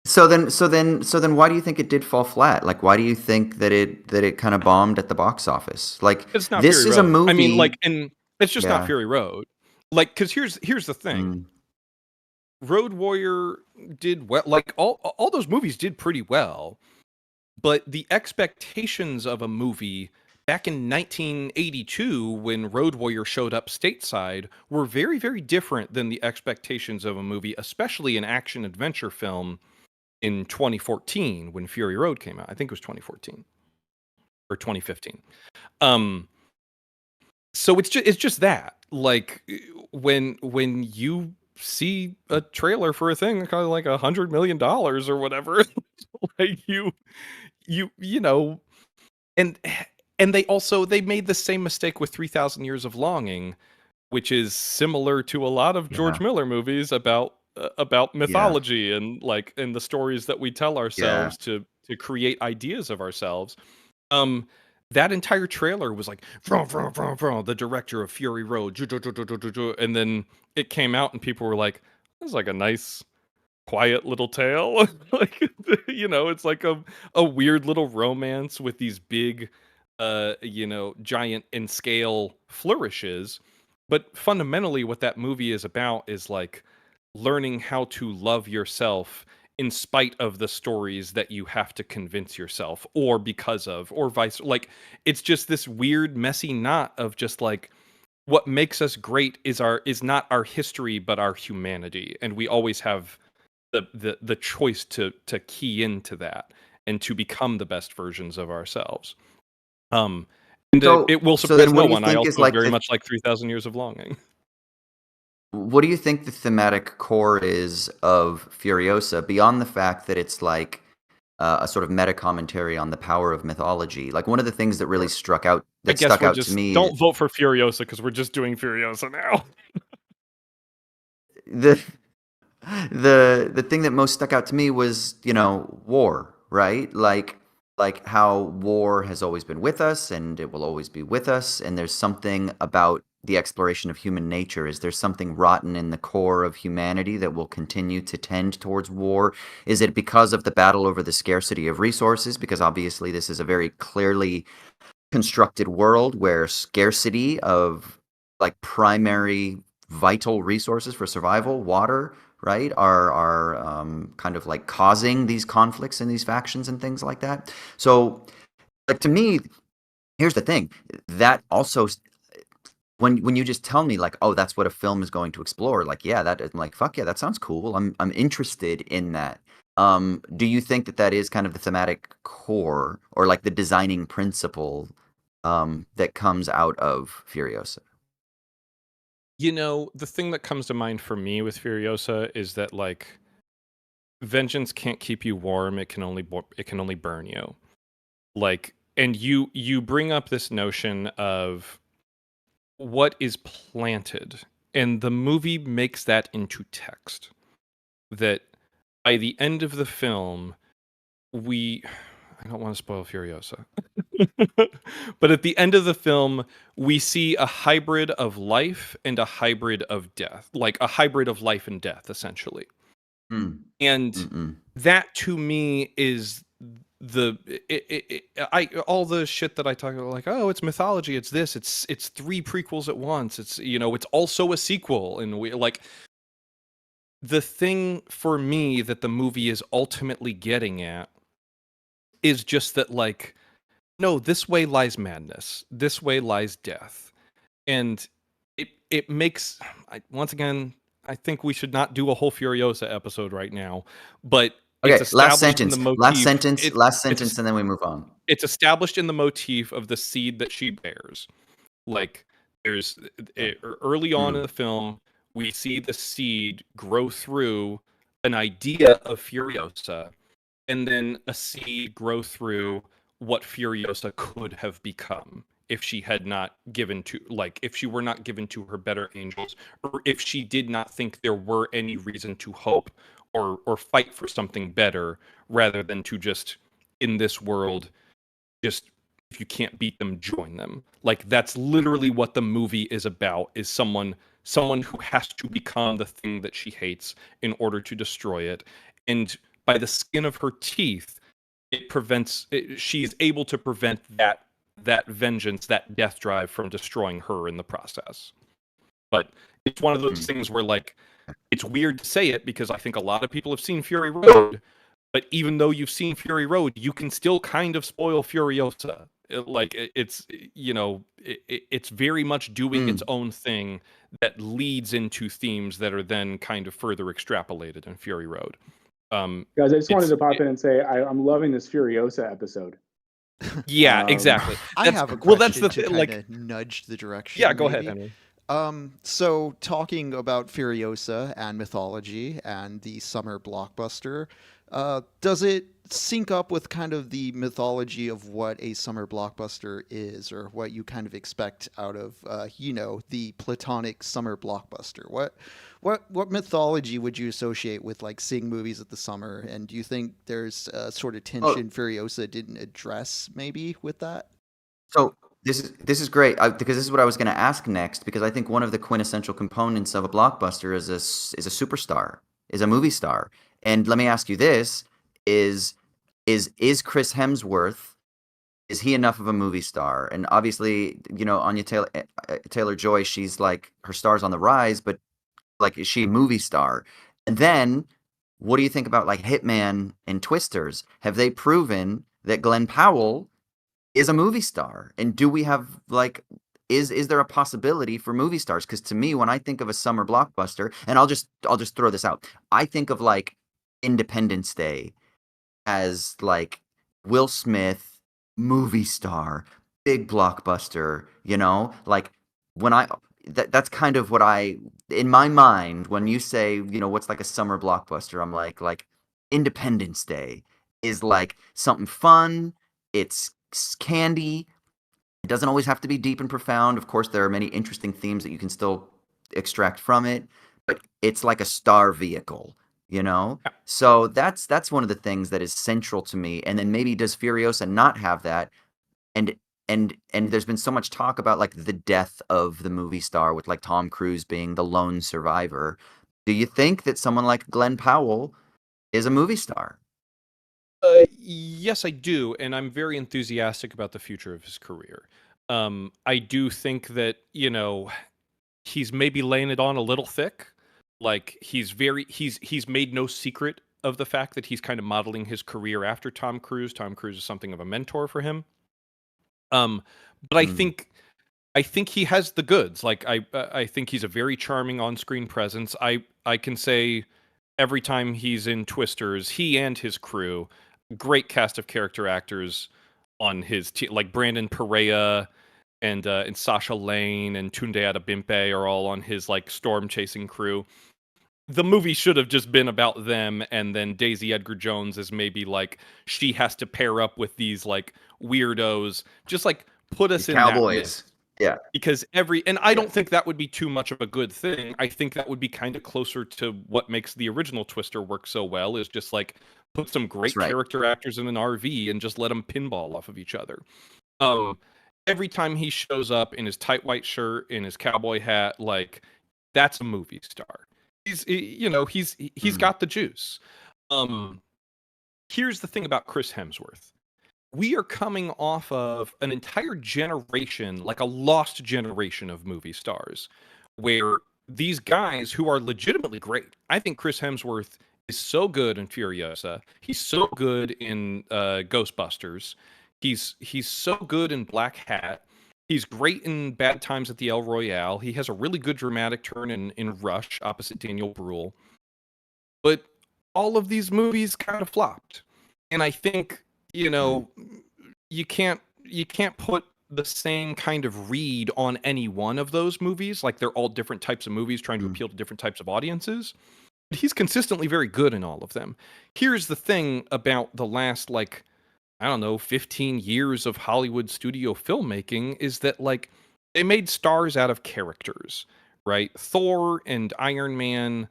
[SPEAKER 3] So then why do you think it did fall flat? Like, why do you think that it kind of bombed at the box office? Like,
[SPEAKER 2] It's not
[SPEAKER 3] this
[SPEAKER 2] Fury
[SPEAKER 3] is
[SPEAKER 2] Road.
[SPEAKER 3] a movie.
[SPEAKER 2] I mean, like, and it's just not
[SPEAKER 3] Yeah.
[SPEAKER 2] Fury Road. Like, because here's the thing. Road Warrior did well. Like, all those movies did pretty well, but the expectations of a movie back in 1982, when Road Warrior showed up stateside, were very, very different than the expectations of a movie, especially an action adventure film, in 2014 when Fury Road came out. I think it was 2014 or 2015. So it's just that, like, when you see a trailer for a thing kind of like $100 million or whatever, like you know, and they made the same mistake with 3,000 Years of Longing, which is similar to a lot of George Miller movies about mythology and the stories that we tell ourselves to create ideas of ourselves. That entire trailer was like, the director of Fury Road, and then it came out and people were like, this is like a nice, quiet little tale. Like, it's like a weird little romance with these big, giant in scale flourishes. But fundamentally what that movie is about is like learning how to love yourself in spite of the stories that you have to convince yourself, or because of, or vice. Like, it's just this weird, messy knot of just like, what makes us great is not our history, but our humanity, and we always have the choice to key into that and to become the best versions of ourselves. And it will
[SPEAKER 3] So
[SPEAKER 2] surprise
[SPEAKER 3] then, what
[SPEAKER 2] no
[SPEAKER 3] do you
[SPEAKER 2] one. I
[SPEAKER 3] think
[SPEAKER 2] also
[SPEAKER 3] is like
[SPEAKER 2] very much like 3,000 Years of Longing.
[SPEAKER 3] what do you think the thematic core is of Furiosa beyond the fact that it's like a sort of meta commentary on the power of mythology? Like one of the things that really
[SPEAKER 2] I
[SPEAKER 3] stuck out
[SPEAKER 2] guess we're
[SPEAKER 3] to
[SPEAKER 2] just
[SPEAKER 3] me,
[SPEAKER 2] don't vote for Furiosa because we're just doing Furiosa now.
[SPEAKER 3] the the thing that most stuck out to me was, war, right? Like how war has always been with us and it will always be with us, and there's something about the exploration of human nature. Is there something rotten in the core of humanity that will continue to tend towards war? Is it because of the battle over the scarcity of resources? Because obviously this is a very clearly constructed world where scarcity of like primary vital resources for survival, water, right, are kind of like causing these conflicts and these factions and things like that. So, like to me, here's the thing that also when you just tell me like, oh, that's what a film is going to explore, like, yeah, that I'm like, fuck yeah, that sounds cool. I'm interested in that. Do you think that that is kind of the thematic core or like the designing principle that comes out of Furiosa?
[SPEAKER 2] The thing that comes to mind for me with Furiosa is that like vengeance can't keep you warm; it can only burn you. Like, and you bring up this notion of what is planted, and the movie makes that into text. That by the end of the film, I don't want to spoil Furiosa. But at the end of the film, we see a hybrid of life and a hybrid of death, like a hybrid of life and death, essentially.
[SPEAKER 3] Mm,
[SPEAKER 2] And
[SPEAKER 3] mm-mm.
[SPEAKER 2] that to me is all the shit that I talk about, like, oh, it's mythology, it's this, it's three prequels at once, it's also a sequel, and we like the thing for me that the movie is ultimately getting at is just that, like, no, this way lies madness. This way lies death. And it makes once again, I think we should not do a whole Furiosa episode right now, but it's
[SPEAKER 3] Okay, last
[SPEAKER 2] established in the
[SPEAKER 3] sentence. Last
[SPEAKER 2] motif.
[SPEAKER 3] sentence. Last sentence, and then we move on.
[SPEAKER 2] It's established in the motif of the seed that she bears. Like, there's early on in
[SPEAKER 3] Mm,
[SPEAKER 2] the film, we see the seed grow through an idea of Furiosa, and then a seed grow through what Furiosa could have become if she had not given to, like, if she were not given to her better angels, or if she did not think there were any reason to hope or fight for something better, rather than to just, in this world, just, if you can't beat them, join them. Like, that's literally what the movie is about, is someone who has to become the thing that she hates in order to destroy it. And by the skin of her teeth, she is able to prevent that vengeance, that death drive, from destroying her in the process. But it's one of those
[SPEAKER 3] mm.
[SPEAKER 2] things where, like, it's weird to say it because I think a lot of people have seen Fury Road, but even though you've seen Fury Road, you can still kind of spoil Furiosa. It's very much doing its
[SPEAKER 3] Mm.
[SPEAKER 2] own thing that leads into themes that are then kind of further extrapolated in Fury Road.
[SPEAKER 5] Guys, I just wanted
[SPEAKER 2] It's
[SPEAKER 5] to pop in and say I'm loving this Furiosa episode.
[SPEAKER 2] Yeah, exactly.
[SPEAKER 1] I have a
[SPEAKER 2] Well, that's
[SPEAKER 1] question
[SPEAKER 2] the
[SPEAKER 1] to
[SPEAKER 2] thing.
[SPEAKER 1] kind
[SPEAKER 2] Like,
[SPEAKER 1] of nudge the direction.
[SPEAKER 2] yeah, go ahead,
[SPEAKER 1] maybe.
[SPEAKER 2] Henry.
[SPEAKER 1] So talking about Furiosa and mythology and the summer blockbuster, does it sync up with kind of the mythology of what a summer blockbuster is, or what you kind of expect out of, the platonic summer blockbuster? What mythology would you associate with like seeing movies at the summer? And do you think there's a sort of
[SPEAKER 3] Oh,
[SPEAKER 1] tension Furiosa didn't address maybe with that?
[SPEAKER 3] so this is great because this is what I was going to ask next. Because I think one of the quintessential components of a blockbuster is a superstar, is a movie star. And let me ask you this: is is Chris Hemsworth, is he enough of a movie star? And obviously, Anya Taylor Joy, she's like her star's on the rise, but like, is she a movie star? And then what do you think about like Hitman and Twisters? Have they proven that Glenn Powell is a movie star? And do we have like is there a possibility for movie stars? Because to me, when I think of a summer blockbuster, and I'll just throw this out, I think of like Independence Day as like Will Smith, movie star, big blockbuster, like when that's kind of what I in my mind when you say, what's like a summer blockbuster, I'm like Independence Day is like something fun, it's candy. It doesn't always have to be deep and profound. Of course, there are many interesting themes that you can still extract from it, but it's like a star vehicle, you know?
[SPEAKER 2] Yeah.
[SPEAKER 3] So that's one of the things that is central to me. And then maybe does Furiosa not have that? And and there's been so much talk about like the death of the movie star with like Tom Cruise being the lone survivor. Do you think that someone like Glenn Powell is a movie star?
[SPEAKER 2] Yes, I do, and I'm very enthusiastic about the future of his career. I do think that, he's maybe laying it on a little thick. Like he's made no secret of the fact that he's kind of modeling his career after Tom Cruise. Tom Cruise is something of a mentor for him. But
[SPEAKER 3] Mm.
[SPEAKER 2] I think he has the goods. Like I think he's a very charming on-screen presence. I can say every time he's in Twisters, he and his crew, great cast of character actors on his team, like Brandon Perea and Sasha Lane and Tunde Adebimpe are all on his like storm chasing crew. The movie should have just been about them, and then Daisy Edgar Jones is maybe like she has to pair up with these like weirdos. Just like put us
[SPEAKER 3] These
[SPEAKER 2] in that
[SPEAKER 3] Cowboys. Yeah.
[SPEAKER 2] because I don't think that would be too much of a good thing. I think that would be kind of closer to what makes the original Twister work so well, is just like put some
[SPEAKER 3] That's
[SPEAKER 2] great
[SPEAKER 3] right.
[SPEAKER 2] character actors in an RV and just let them pinball off of each other. Um, every time he shows up in his tight white shirt, in his cowboy hat, like that's a movie star. He's
[SPEAKER 3] Mm.
[SPEAKER 2] got the juice. Here's the thing about Chris Hemsworth. We are coming off of an entire generation, like a lost generation of movie stars, where these guys who are legitimately great. I think Chris Hemsworth is so good in Furiosa. He's so good in Ghostbusters. He's so good in Black Hat. He's great in Bad Times at the El Royale. He has a really good dramatic turn in Rush opposite Daniel Bruhl. But all of these movies kind of flopped. And I think,
[SPEAKER 3] Mm.
[SPEAKER 2] you can't put the same kind of read on any one of those movies. Like they're all different types of movies trying to
[SPEAKER 3] Mm.
[SPEAKER 2] appeal to different types of audiences. But he's consistently very good in all of them. Here's the thing about the last, like, I don't know, 15 years of Hollywood studio filmmaking is that, like, they made stars out of characters, right? Thor and Iron Man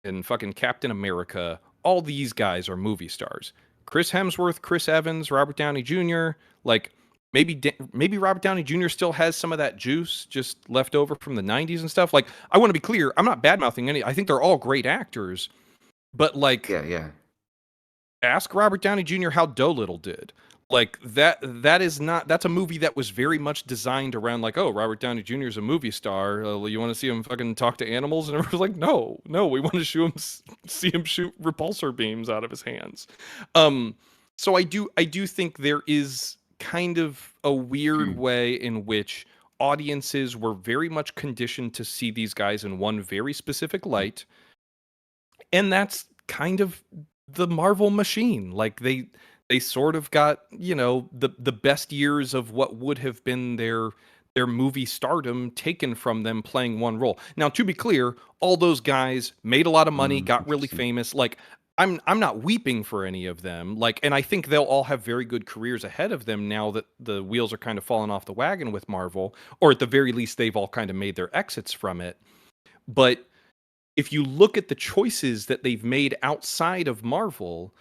[SPEAKER 2] and fucking Captain America, all these guys are movie stars. Chris Hemsworth, Chris Evans, Robert Downey Jr., like maybe Robert Downey Jr. still has some of that juice just left over from the 90s and stuff. Like, I want to be clear, I'm not bad-mouthing any. I think they're all great actors, but like
[SPEAKER 3] Yeah.
[SPEAKER 2] ask Robert Downey Jr. how Dolittle did. Like that's a movie that was very much designed around like, oh, Robert Downey Jr. is a movie star. You want to see him fucking talk to animals? And everyone's like, no, we want to see him shoot repulsor beams out of his hands. So I do think there is kind of a weird way in which audiences were very much conditioned to see these guys in one very specific light, and that's kind of the Marvel machine. Like they sort of got, the best years of what would have been their movie stardom taken from them playing one role. Now, to be clear, all those guys made a lot of money, got really
[SPEAKER 3] Interesting.
[SPEAKER 2] famous. Like I'm not weeping for any of them. Like, and I think they'll all have very good careers ahead of them now that the wheels are kind of falling off the wagon with Marvel, or at the very least they've all kind of made their exits from it. But if you look at the choices that they've made outside of Marvel,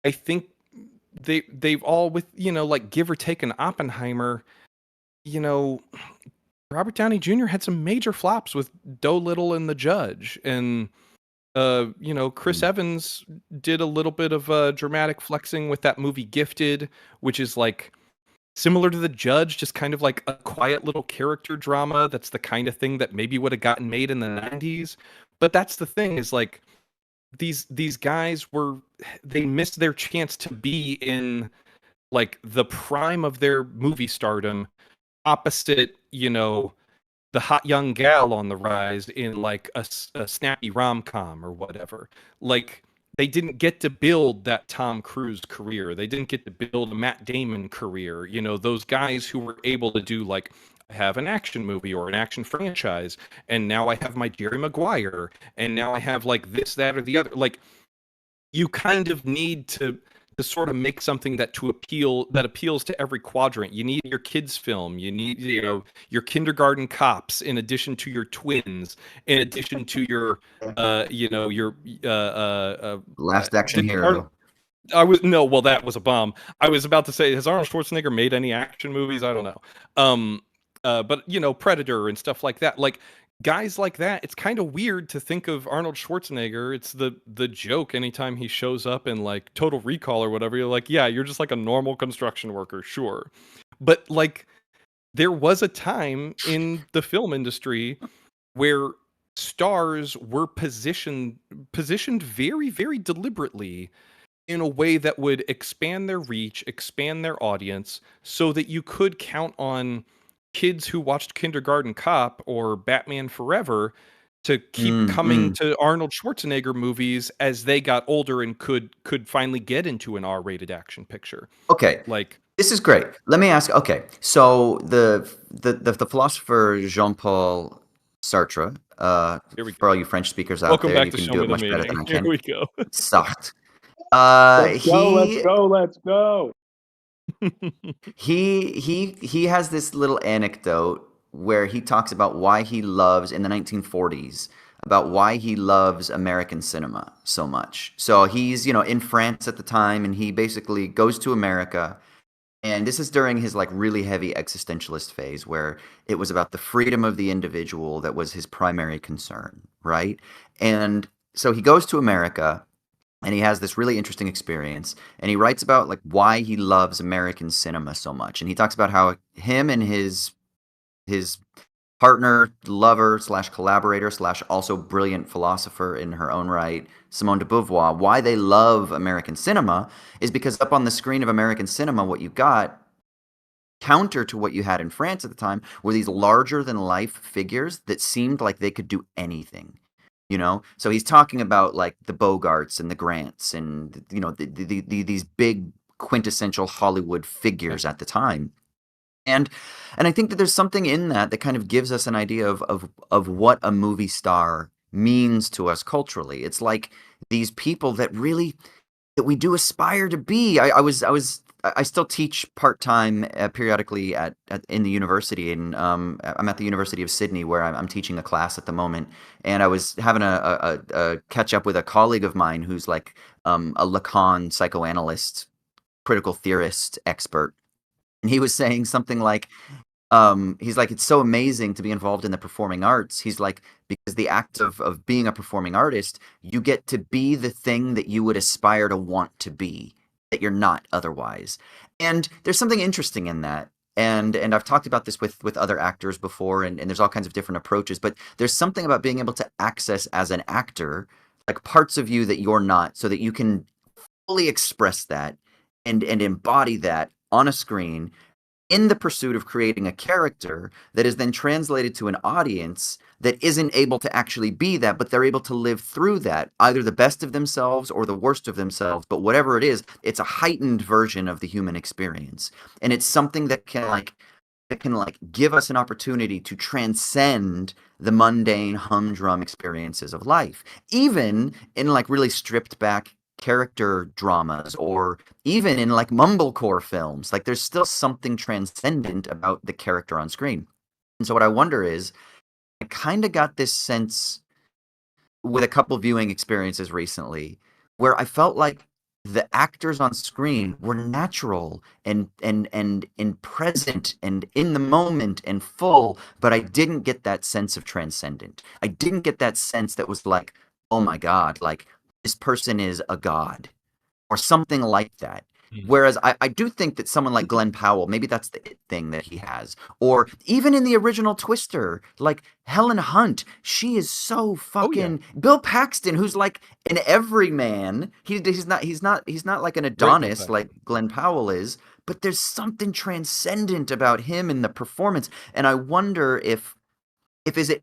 [SPEAKER 2] I think they've all, with, like, give or take an Oppenheimer, Robert Downey Jr. had some major flops with Dolittle and The Judge, and Chris Evans did a little bit of dramatic flexing with that movie Gifted, which is like similar to The Judge, just kind of like a quiet little character drama. That's the kind of thing that maybe would have gotten made in the 90s. But that's the thing, is like these guys they missed their chance to be in like the prime of their movie stardom opposite, the hot young gal on the rise in like a snappy rom-com or whatever. Like they didn't get to build that Tom Cruise career. They didn't get to build a Matt Damon career. Those guys who were able to do like, I have an action movie or an action franchise, and now I have my Jerry Maguire, and now I have like this, that, or the other. Like you kind of need to sort of make something that appeals to every quadrant. You need your kids film, you need your kindergarten cops, in addition to your twins, in addition to your
[SPEAKER 3] Last Action Hero.
[SPEAKER 2] Well, that was a bomb. I was about to say, has Arnold Schwarzenegger made any action movies? I don't know. But Predator and stuff like that. Like guys like that, it's kind of weird to think of Arnold Schwarzenegger. It's the joke anytime he shows up in like Total Recall or whatever. You're like, yeah, you're just like a normal construction worker, sure. But like there was a time in the film industry where stars were positioned very, very deliberately in a way that would expand their reach, expand their audience, so that you could count on kids who watched Kindergarten Cop or Batman Forever to keep coming to Arnold Schwarzenegger movies as they got older and could finally get into an R-rated action picture.
[SPEAKER 3] Okay.
[SPEAKER 2] Like
[SPEAKER 3] this is great. Let me ask. Okay, so the philosopher Jean-Paul Sartre. For all you French speakers out
[SPEAKER 2] Welcome
[SPEAKER 3] there,
[SPEAKER 2] back
[SPEAKER 3] you
[SPEAKER 2] to
[SPEAKER 3] can
[SPEAKER 2] Show
[SPEAKER 3] do
[SPEAKER 2] Me
[SPEAKER 3] it
[SPEAKER 2] the
[SPEAKER 3] much better
[SPEAKER 2] Meaning.
[SPEAKER 3] than I
[SPEAKER 2] Here
[SPEAKER 3] can.
[SPEAKER 2] we go.
[SPEAKER 3] Sartre.
[SPEAKER 5] Let's go.
[SPEAKER 3] He has this little anecdote where he talks about why he loves, in the 1940s, about why he loves American cinema so much. So he's, in France at the time, and he basically goes to America. And this is during his like really heavy existentialist phase where it was about the freedom of the individual that was his primary concern, right? And so he goes to America and he has this really interesting experience, and he writes about like why he loves American cinema so much. And he talks about how him and his partner, lover slash collaborator slash also brilliant philosopher in her own right, Simone de Beauvoir, why they love American cinema is because up on the screen of American cinema, what you got, counter to what you had in France at the time, were these larger than life figures that seemed like they could do anything. So he's talking about like the Bogarts and the Grants and these big quintessential Hollywood figures at the time. And I think that there's something in that kind of gives us an idea of what a movie star means to us culturally. It's like these people that we do aspire to be. I still teach part-time periodically in the university, and I'm at the University of Sydney where I'm teaching a class at the moment. And I was having a catch up with a colleague of mine who's like a Lacan psychoanalyst, critical theorist expert. And he was saying something like, he's like, it's so amazing to be involved in the performing arts. He's like, because the act of being a performing artist, you get to be the thing that you would aspire to want to be, that you're not otherwise. And there's something interesting in that. And I've talked about this with other actors before, and there's all kinds of different approaches, but there's something about being able to access as an actor, like parts of you that you're not, so that you can fully express that and embody that on a screen in the pursuit of creating a character that is then translated to an audience that isn't able to actually be that, but they're able to live through that, either the best of themselves or the worst of themselves. But whatever it is, it's a heightened version of the human experience. And it's something that can give us an opportunity to transcend the mundane humdrum experiences of life, even in like really stripped back character dramas, or even in like mumblecore films. Like there's still something transcendent about the character on screen. And so what I wonder is, I kind of got this sense with a couple viewing experiences recently where I felt like the actors on screen were natural and present and in the moment and full, but I didn't get that sense of transcendent. I didn't get that sense that was like, oh my God, like this person is a god or something like that. Whereas I do think that someone like Glenn Powell, maybe that's the it thing that he has. Or even in the original Twister, like Helen Hunt, she is so fucking Bill Paxton, who's like an everyman. He's not like an
[SPEAKER 2] Great Bill
[SPEAKER 3] Adonis like
[SPEAKER 2] Paxton.
[SPEAKER 3] Glenn Powell is, but there's something transcendent about him in the performance. And I wonder if is it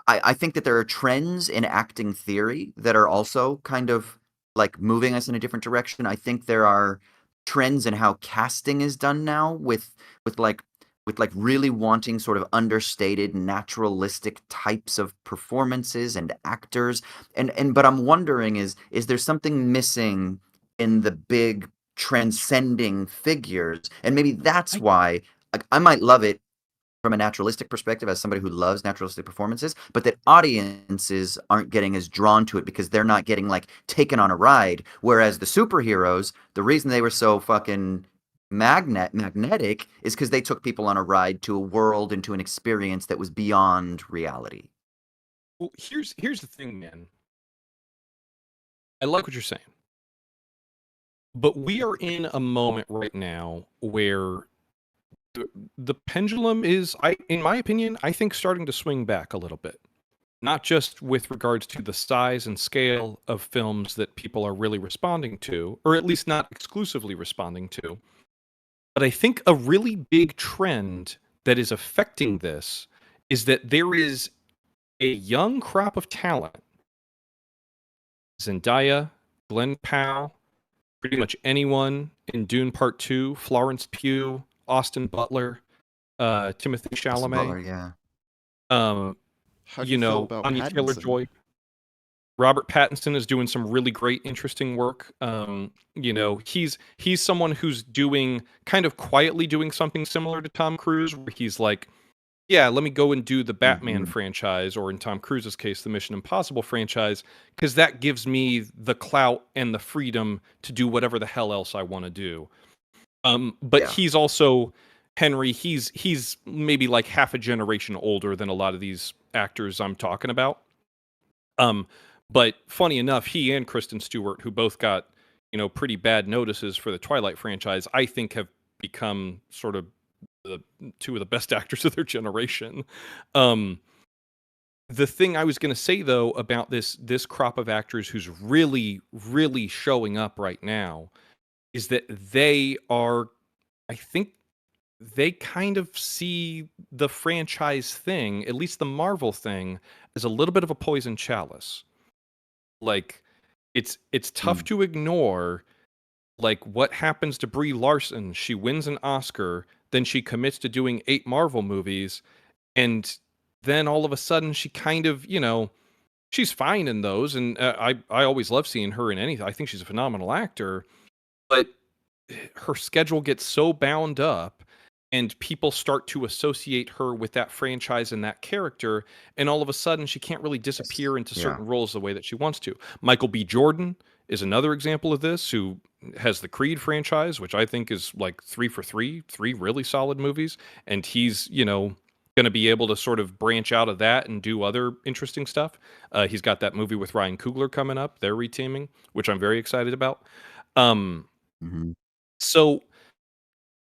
[SPEAKER 3] I think that there are trends in acting theory that are also kind of like moving us in a different direction. I think there are trends in how casting is done now with like with like really wanting sort of understated naturalistic types of performances and actors. And but I'm wondering is there something missing in the big transcending figures? And maybe that's
[SPEAKER 2] I
[SPEAKER 3] why like, I might love it from a naturalistic perspective as somebody who loves naturalistic performances, but that audiences aren't getting as drawn to it because they're not getting like taken on a ride. Whereas the superheroes, the reason they were so fucking magnetic is because they took people on a ride to a world and to an experience that was beyond reality.
[SPEAKER 2] Well, here's the thing, man. I like what you're saying, but we are in a moment right now where the pendulum is, in my opinion, I think starting to swing back a little bit. Not just with regards to the size and scale of films that people are really responding to, or at least not exclusively responding to, but I think a really big trend that is affecting this is that there is a young crop of talent. Zendaya, Glenn Powell, pretty much anyone in Dune Part 2, Florence Pugh, Austin Butler, Timothy
[SPEAKER 3] Austin Butler,
[SPEAKER 2] Chalamet,
[SPEAKER 3] yeah.
[SPEAKER 1] How do you feel about
[SPEAKER 2] Anya
[SPEAKER 1] Pattinson?
[SPEAKER 2] Taylor-Joy. Robert Pattinson is doing some really great, interesting work. He's someone who's doing kind of quietly doing something similar to Tom Cruise, where he's like, yeah, let me go and do the Batman franchise, or in Tom Cruise's case, the Mission Impossible franchise, because that gives me the clout and the freedom to do whatever the hell else I want to do. But
[SPEAKER 3] Yeah.
[SPEAKER 2] he's also Henry. He's maybe like half a generation older than a lot of these actors I'm talking about. But funny enough, he and Kristen Stewart, who both got pretty bad notices for the Twilight franchise, I think have become sort of the two of the best actors of their generation. The thing I was going to say though about this crop of actors who's really really showing up right now is that they are, I think they kind of see the franchise thing, at least the Marvel thing, as a little bit of a poison chalice. Like it's tough to ignore like what happens to Brie Larson. She wins an Oscar, then she commits to doing 8 Marvel movies, and then all of a sudden she kind of, she's fine in those, and I always love seeing her in anything. I think she's a phenomenal actor, but her schedule gets so bound up and people start to associate her with that franchise and that character, and all of a sudden she can't really disappear into
[SPEAKER 3] Yeah.
[SPEAKER 2] certain roles the way that she wants to. Michael B. Jordan is another example of this, who has the Creed franchise, which I think is like 3 for 3 really solid movies, and he's going to be able to sort of branch out of that and do other interesting stuff. He's got that movie with Ryan Coogler coming up, they're reteaming, which I'm very excited about. So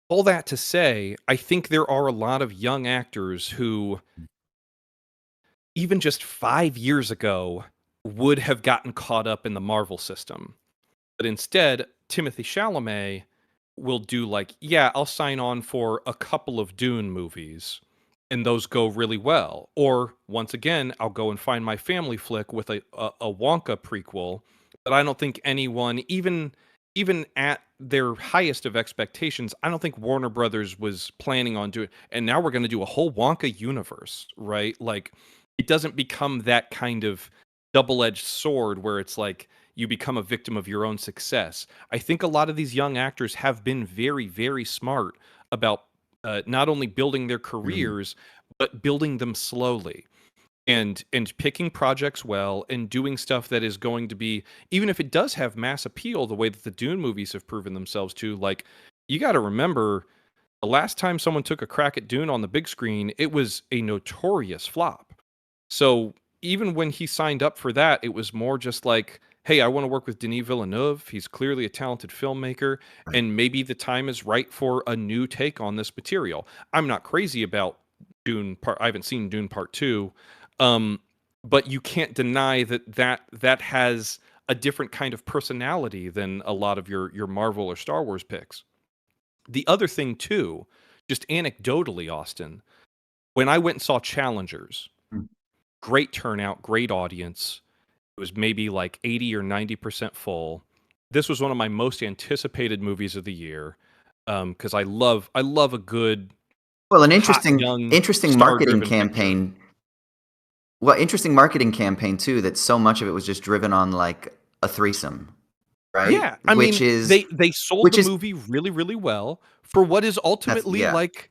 [SPEAKER 2] all that to say, I think there are a lot of young actors who, even just 5 years ago, would have gotten caught up in the Marvel system. But instead, Timothy Chalamet will do like, yeah, I'll sign on for a couple of Dune movies, and those go really well. Or, once again, I'll go and find my family flick with a Wonka prequel that I don't think anyone, even at their highest of expectations, I don't think Warner Brothers was planning on doing. And now we're going to do a whole Wonka universe, right? Like, it doesn't become that kind of double-edged sword where it's like you become a victim of your own success. I think a lot of these young actors have been very, very smart about not only building their careers, but building them slowly. And picking projects well and doing stuff that is going to be, even if it does have mass appeal the way that the Dune movies have proven themselves to, like, you got to remember the last time someone took a crack at Dune on the big screen, it was a notorious flop. So even when he signed up for that, it was more just like, hey, I want to work with Denis Villeneuve. He's clearly a talented filmmaker,
[SPEAKER 3] Right.
[SPEAKER 2] and maybe the time is right for a new take on this material. I'm not crazy about Dune Part. I haven't seen Dune Part 2, but you can't deny that has a different kind of personality than a lot of your Marvel or Star Wars picks. The other thing too, just anecdotally, Austin, when I went and saw Challengers,
[SPEAKER 3] Mm.
[SPEAKER 2] great turnout, great audience. It was maybe like 80 or 90% full. This was one of my most anticipated movies of the year, because I love a good,
[SPEAKER 3] Well, an
[SPEAKER 2] hot,
[SPEAKER 3] interesting
[SPEAKER 2] young,
[SPEAKER 3] interesting marketing
[SPEAKER 2] star-driven picture.
[SPEAKER 3] campaign. Well, interesting marketing campaign too, that so much of it was just driven on like a threesome, right?
[SPEAKER 2] Yeah, I
[SPEAKER 3] Which
[SPEAKER 2] mean,
[SPEAKER 3] is
[SPEAKER 2] they sold
[SPEAKER 3] which
[SPEAKER 2] the
[SPEAKER 3] is
[SPEAKER 2] movie really, really well for what is
[SPEAKER 3] that's
[SPEAKER 2] ultimately
[SPEAKER 3] yeah,
[SPEAKER 2] like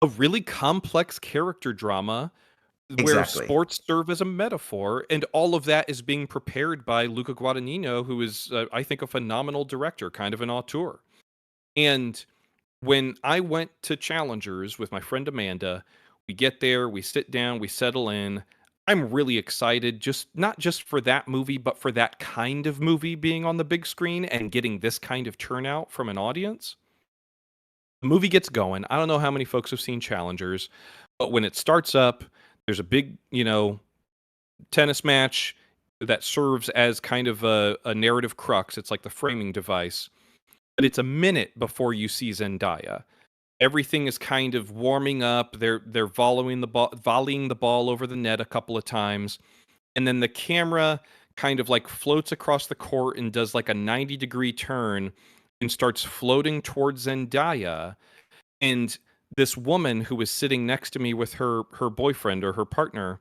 [SPEAKER 2] a really complex character drama where
[SPEAKER 3] exactly.
[SPEAKER 2] sports serve as a metaphor, and all of that is being prepared by Luca Guadagnino, who is, I think, a phenomenal director, kind of an auteur. And when I went to Challengers with my friend Amanda, we get there, we sit down, we settle in. I'm really excited, just not just for that movie, but for that kind of movie being on the big screen and getting this kind of turnout from an audience. The movie gets going. I don't know how many folks have seen Challengers, but when it starts up, there's a big, tennis match that serves as kind of a narrative crux. It's like the framing device, but it's a minute before you see Zendaya. Everything is kind of warming up. They're volleying the ball over the net a couple of times, and then the camera kind of like floats across the court and does like a 90-degree turn and starts floating towards Zendaya. And this woman who was sitting next to me with her boyfriend or her partner,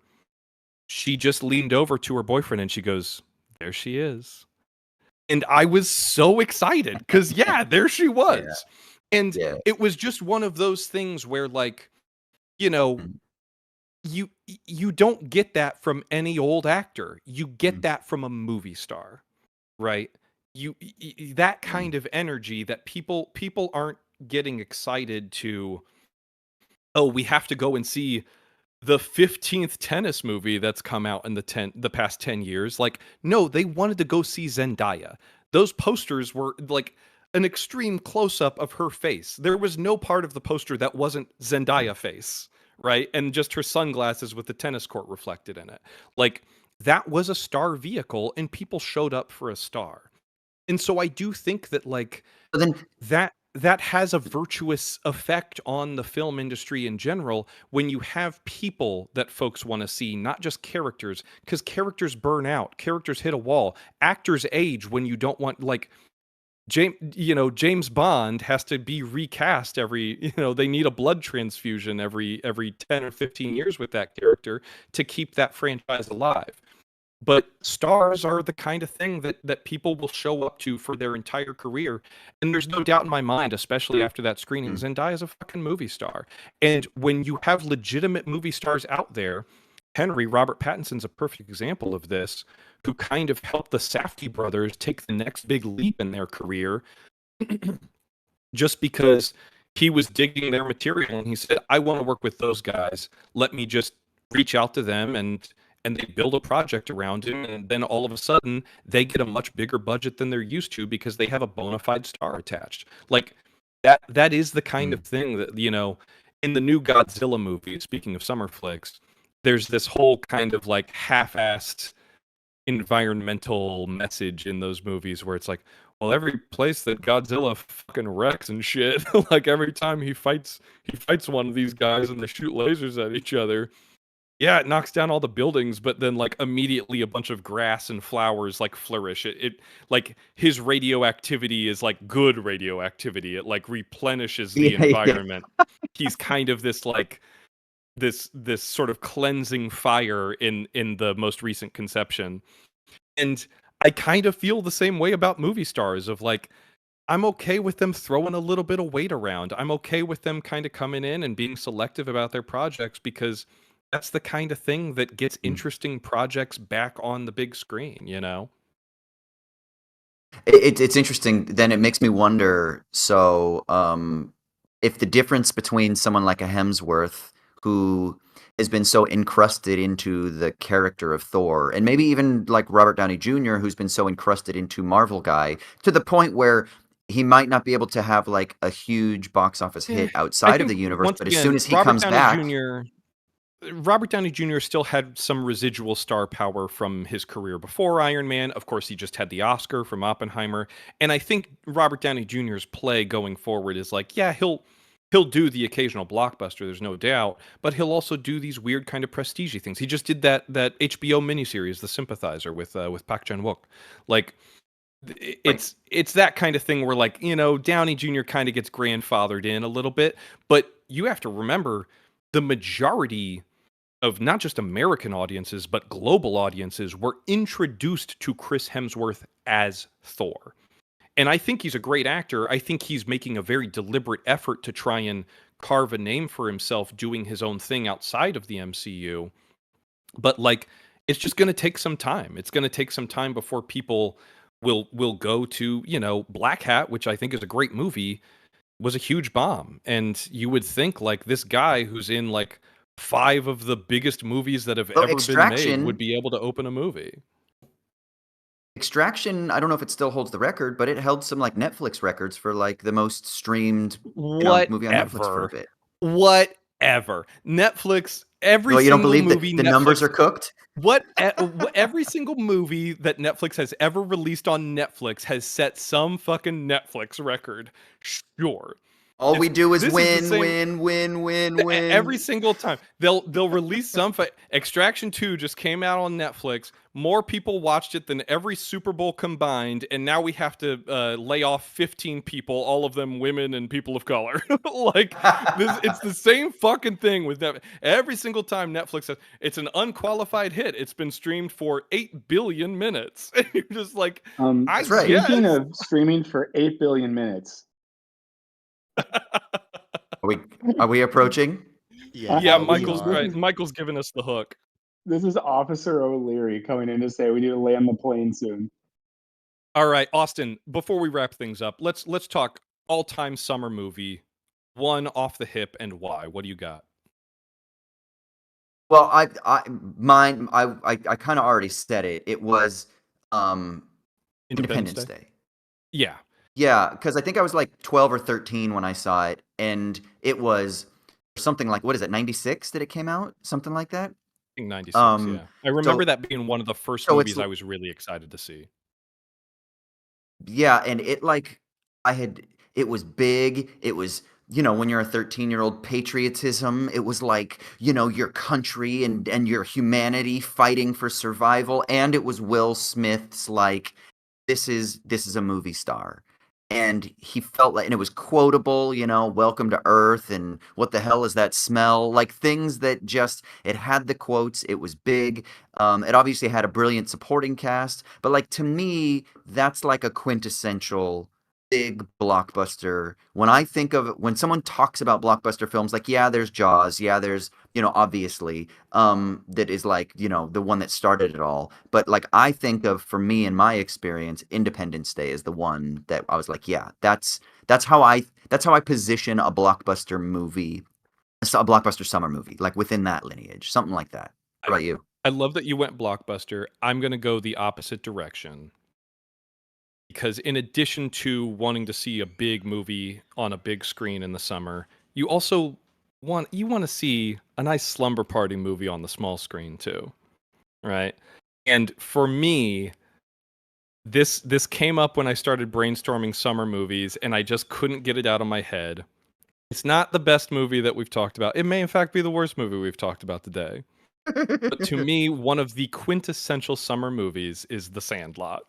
[SPEAKER 2] she just leaned over to her boyfriend and she goes, "There she is." And I was so excited because, yeah, there she
[SPEAKER 3] Yeah,
[SPEAKER 2] was. And
[SPEAKER 3] yeah.
[SPEAKER 2] it was just one of those things where, like, you know,
[SPEAKER 3] Mm,
[SPEAKER 2] you don't get that from any old actor. You get
[SPEAKER 3] mm,
[SPEAKER 2] that from a movie star, right? That
[SPEAKER 3] mm.
[SPEAKER 2] kind of energy that people aren't getting excited to, oh, we have to go and see the 15th tennis movie that's come out in the past 10 years. Like, no, they wanted to go see Zendaya. Those posters were like an extreme close up of her face. There was no part of the poster that wasn't Zendaya face, right? And just her sunglasses with the tennis court reflected in it. Like, that was a star vehicle and people showed up for a star. And so I do think that, like,
[SPEAKER 3] But then
[SPEAKER 2] that has a virtuous effect on the film industry in general when you have people that folks want to see, not just characters, because characters burn out, characters hit a wall, actors age when you don't want, like, James Bond has to be recast every, they need a blood transfusion every 10 or 15 years with that character to keep that franchise alive. But stars are the kind of thing that people will show up to for their entire career. And there's no doubt in my mind, especially after that screening,
[SPEAKER 3] mm,
[SPEAKER 2] Zendaya is a fucking movie star. And when you have legitimate movie stars out there, Robert Pattinson's a perfect example of this, who kind of helped the Safdie brothers take the next big leap in their career just because he was digging their material and he said, I want to work with those guys. Let me just reach out to them, and they build a project around him, and then all of a sudden they get a much bigger budget than they're used to because they have a bona fide star attached. Like, that is the kind of
[SPEAKER 3] mm.
[SPEAKER 2] thing that, in the new Godzilla movie, speaking of summer flicks, there's this whole kind of like half-assed environmental message in those movies where it's like, well, every place that Godzilla fucking wrecks and shit, like every time he fights one of these guys and they shoot lasers at each other. Yeah, it knocks down all the buildings, but then like immediately a bunch of grass and flowers like flourish. It like his radioactivity is like good radioactivity. It like replenishes the
[SPEAKER 3] Yeah, yeah.
[SPEAKER 2] environment. He's kind of this like this sort of cleansing fire in the most recent conception. And I kind of feel the same way about movie stars of like, I'm okay with them throwing a little bit of weight around. I'm okay with them kind of coming in and being selective about their projects because that's the kind of thing that gets
[SPEAKER 3] Mm.
[SPEAKER 2] interesting projects back on the big screen, you know?
[SPEAKER 3] It's interesting. Then it makes me wonder. So, if the difference between someone like a Hemsworth, who has been so encrusted into the character of Thor, and maybe even like Robert Downey Jr., who's been so encrusted into Marvel guy, to the point where he might not be able to have like a huge box office hit
[SPEAKER 2] I
[SPEAKER 3] outside of
[SPEAKER 2] think
[SPEAKER 3] the universe,
[SPEAKER 2] once
[SPEAKER 3] but as soon
[SPEAKER 2] again,
[SPEAKER 3] as he comes back,
[SPEAKER 2] Robert Downey Jr. still had some residual star power from his career before Iron Man. Of course, he just had the Oscar from Oppenheimer, and I think Robert Downey Jr.'s play going forward is like, yeah, he'll do the occasional blockbuster, there's no doubt, but he'll also do these weird kind of prestige things. He just did that HBO miniseries, The Sympathizer, with Park Chan-wook. Like, it's that kind of thing where, like, Downey Jr. kind of gets grandfathered in a little bit, but you have to remember the majority of not just American audiences, but global audiences were introduced to Chris Hemsworth as Thor. And I think he's a great actor. I think he's making a very deliberate effort to try and carve a name for himself doing his own thing outside of the MCU. But like, it's just going to take some time. It's going to take some time before people will go to, Black Hat, which I think is a great movie, was a huge bomb. And you would think like this guy who's in like 5 of the biggest movies that have
[SPEAKER 3] well,
[SPEAKER 2] ever been made would be able to open a movie.
[SPEAKER 3] Extraction, I don't know if it still holds the record, but it held some like Netflix records for like the most streamed movie on Netflix for a bit.
[SPEAKER 2] Whatever. Netflix, every
[SPEAKER 3] Well, you don't
[SPEAKER 2] single
[SPEAKER 3] believe that
[SPEAKER 2] movie
[SPEAKER 3] the
[SPEAKER 2] Netflix,
[SPEAKER 3] numbers are cooked?
[SPEAKER 2] every single movie that Netflix has ever released on Netflix has set some fucking Netflix record. Sure.
[SPEAKER 3] All we do is
[SPEAKER 2] This is the
[SPEAKER 3] win,
[SPEAKER 2] same-
[SPEAKER 3] win, win, win, win.
[SPEAKER 2] Every single time they'll release some. Extraction 2 just came out on Netflix. More people watched it than every Super Bowl combined, and now we have to lay off 15 people, all of them women and people of color. Like this, it's the same fucking thing with Netflix. Every single time Netflix says it's an unqualified hit, it's been streamed for 8 billion minutes. And you're just like,
[SPEAKER 3] That's right.
[SPEAKER 4] Speaking
[SPEAKER 2] guess.
[SPEAKER 4] of streaming for 8 billion minutes,
[SPEAKER 3] Are we approaching?
[SPEAKER 2] Yeah,
[SPEAKER 4] we
[SPEAKER 2] Michael's
[SPEAKER 4] are.
[SPEAKER 2] right. Michael's giving us the hook.
[SPEAKER 4] this is Officer O'Leary coming in to say we need to land the plane soon.
[SPEAKER 2] All right, Austin, before we wrap things up, let's talk all-time summer movie, one off the hip, and why. What do you got?
[SPEAKER 3] Well, I kind of already said it. It was Independence Day.
[SPEAKER 2] Yeah.
[SPEAKER 3] Yeah, because I think I was like 12 or 13 when I saw it, and it was something like, what is it, 96 that it came out? Something like that?
[SPEAKER 2] I think 96, yeah. I remember that being one of the first
[SPEAKER 3] so
[SPEAKER 2] movies I was really excited to see.
[SPEAKER 3] Yeah, and it was big. It was, when you're a 13-year-old, patriotism. It was like, your country and your humanity fighting for survival. And it was Will Smith's like, this is a movie star. And he felt like, and it was quotable, welcome to Earth and what the hell is that smell? Like things that just, it had the quotes, it was big. It obviously had a brilliant supporting cast, but like to me, that's like a quintessential big blockbuster. When someone talks about blockbuster films, like, yeah, there's Jaws, yeah, there's, obviously, that is like, the one that started it all. But like, I think of, for me, in my experience, Independence Day is the one that I was like, yeah, that's how I position a blockbuster movie, a blockbuster summer movie, like within that lineage, something like that. What about you?
[SPEAKER 2] I love that you went blockbuster. I'm going to go the opposite direction. Because in addition to wanting to see a big movie on a big screen in the summer, you also want to see a nice slumber party movie on the small screen too, right? And for me, this came up when I started brainstorming summer movies, and I just couldn't get it out of my head. It's not the best movie that we've talked about. It may in fact be the worst movie we've talked about today. But to me, one of the quintessential summer movies is The Sandlot.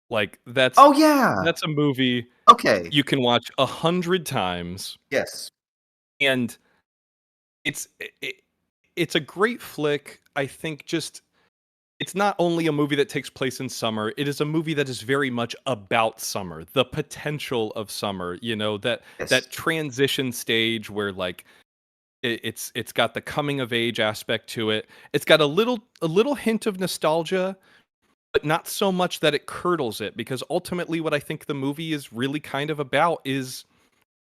[SPEAKER 2] Like that's
[SPEAKER 3] Oh yeah.
[SPEAKER 2] that's a movie
[SPEAKER 3] Okay.
[SPEAKER 2] you can watch 100 times,
[SPEAKER 3] Yes.
[SPEAKER 2] and it's a great flick. I think just it's not only a movie that takes place in summer, it is a movie that is very much about summer, the potential of summer, that
[SPEAKER 3] Yes.
[SPEAKER 2] that transition stage where like it's got the coming of age aspect to it. It's got a little hint of nostalgia, but not so much that it curdles it, because ultimately what I think the movie is really kind of about is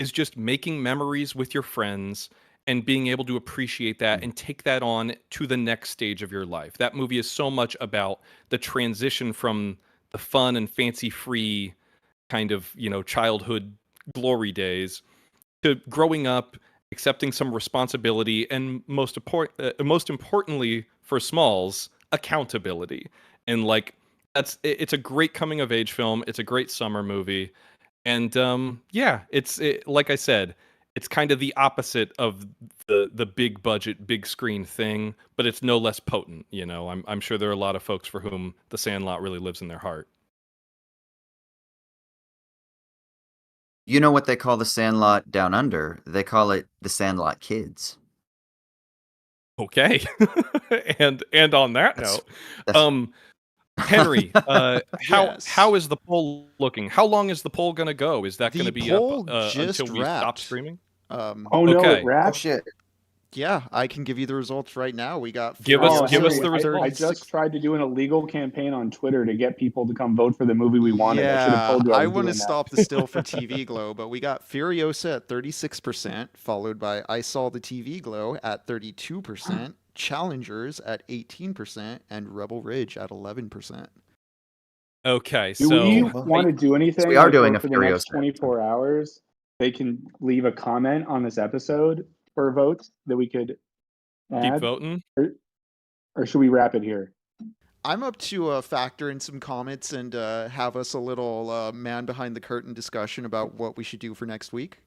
[SPEAKER 2] just making memories with your friends and being able to appreciate that and take that on to the next stage of your life. That movie is so much about the transition from the fun and fancy free kind of, childhood glory days to growing up, accepting some responsibility, and most importantly for Smalls, accountability. And like it's a great coming of age film. It's a great summer movie, and like I said, it's kind of the opposite of the big budget, big screen thing, but it's no less potent. I'm sure there are a lot of folks for whom The Sandlot really lives in their heart.
[SPEAKER 3] You know what they call the Sandlot down under? They call it the Sandlot Kids.
[SPEAKER 2] Okay. and on that
[SPEAKER 3] That's-
[SPEAKER 2] note,
[SPEAKER 3] that's-
[SPEAKER 2] Henry,
[SPEAKER 1] Yes.
[SPEAKER 2] how is the poll looking? How long is the poll going to go? Is that going to
[SPEAKER 1] The
[SPEAKER 2] be
[SPEAKER 1] poll
[SPEAKER 2] up
[SPEAKER 1] just
[SPEAKER 2] until we stop
[SPEAKER 1] wrapped.
[SPEAKER 2] streaming?
[SPEAKER 5] Oh no,
[SPEAKER 2] Okay.
[SPEAKER 5] it wrapped.
[SPEAKER 3] shit.
[SPEAKER 1] Yeah, I can give you the results right now. We got
[SPEAKER 2] Give us-
[SPEAKER 5] Oh,
[SPEAKER 2] give us
[SPEAKER 5] Henry,
[SPEAKER 2] the
[SPEAKER 5] I just tried to do an illegal campaign on Twitter to get people to come vote for the movie we wanted. I should have told you I was
[SPEAKER 1] want to
[SPEAKER 5] doing that.
[SPEAKER 1] stop the still for TV Glow, but we got Furiosa at 36%, followed by I Saw the TV Glow at 32%, Challengers at 18%, and Rebel Ridge at 11%.
[SPEAKER 2] Okay,
[SPEAKER 5] Do
[SPEAKER 2] so
[SPEAKER 5] we want to do anything?
[SPEAKER 3] we are
[SPEAKER 5] like,
[SPEAKER 3] doing
[SPEAKER 5] for
[SPEAKER 3] a
[SPEAKER 5] the next
[SPEAKER 3] Furiosa
[SPEAKER 5] 24 hours. They can leave a comment on this episode for votes that we could
[SPEAKER 2] keep
[SPEAKER 5] add,
[SPEAKER 2] voting.
[SPEAKER 5] or should we wrap it here?
[SPEAKER 1] I'm up to factor in some comments and have us a little man behind the curtain discussion about what we should do for next week.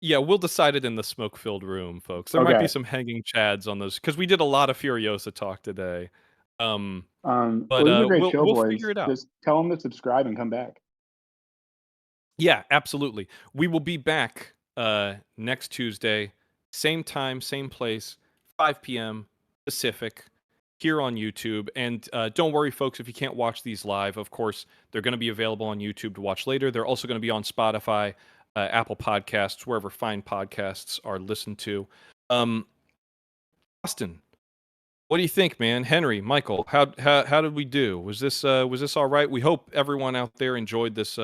[SPEAKER 2] Yeah, we'll decide it in the smoke-filled room, folks. There might
[SPEAKER 5] Okay.
[SPEAKER 2] be some hanging chads on those because we did a lot of Furiosa talk today. But
[SPEAKER 5] Well, this is a great show,
[SPEAKER 2] we'll
[SPEAKER 5] boys.
[SPEAKER 2] figure it out.
[SPEAKER 5] Just tell them to subscribe and come back.
[SPEAKER 2] Yeah, absolutely. We will be back next Tuesday, same time, same place, 5 p.m. Pacific, here on YouTube. And don't worry, folks, if you can't watch these live, of course, they're going to be available on YouTube to watch later. They're also going to be on Spotify, Apple Podcasts, wherever fine podcasts are listened to. Austin, what do you think, man? Henry, Michael, how did we do? Was this all right? We hope everyone out there enjoyed this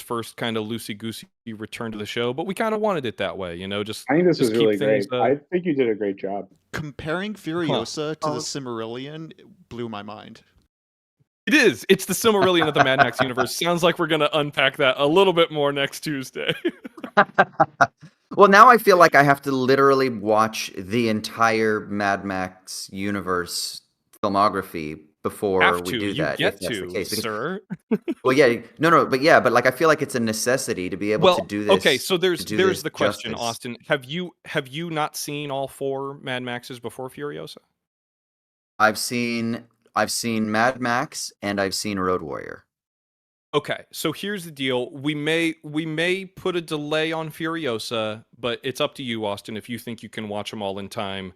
[SPEAKER 2] first kind of loosey-goosey return to the show, but we kind of wanted it that way, just
[SPEAKER 5] I think this was
[SPEAKER 2] keep
[SPEAKER 5] really
[SPEAKER 2] things,
[SPEAKER 5] great. I think you did a great job.
[SPEAKER 1] Comparing Furiosa to
[SPEAKER 3] Oh.
[SPEAKER 1] the Silmarillion blew my mind.
[SPEAKER 2] It is. It's the Silmarillion of the Mad Max universe. Sounds like we're going to unpack that a little bit more next Tuesday.
[SPEAKER 3] Well, now I feel like I have to literally watch the entire Mad Max universe filmography before
[SPEAKER 2] Have
[SPEAKER 3] we
[SPEAKER 2] to.
[SPEAKER 3] do
[SPEAKER 2] You
[SPEAKER 3] that.
[SPEAKER 2] get
[SPEAKER 3] if that's
[SPEAKER 2] to,
[SPEAKER 3] the case. Because-
[SPEAKER 2] sir.
[SPEAKER 3] well, yeah, but like I feel like it's a necessity to be able
[SPEAKER 2] Well,
[SPEAKER 3] to do this.
[SPEAKER 2] okay, so there's
[SPEAKER 3] to do this
[SPEAKER 2] the question,
[SPEAKER 3] justice.
[SPEAKER 2] Austin. Have you not seen all 4 Mad Maxes before Furiosa?
[SPEAKER 3] I've seen Mad Max and I've seen Road Warrior.
[SPEAKER 2] Okay, so here's the deal. We may put a delay on Furiosa, but it's up to you, Austin, if you think you can watch them all in time,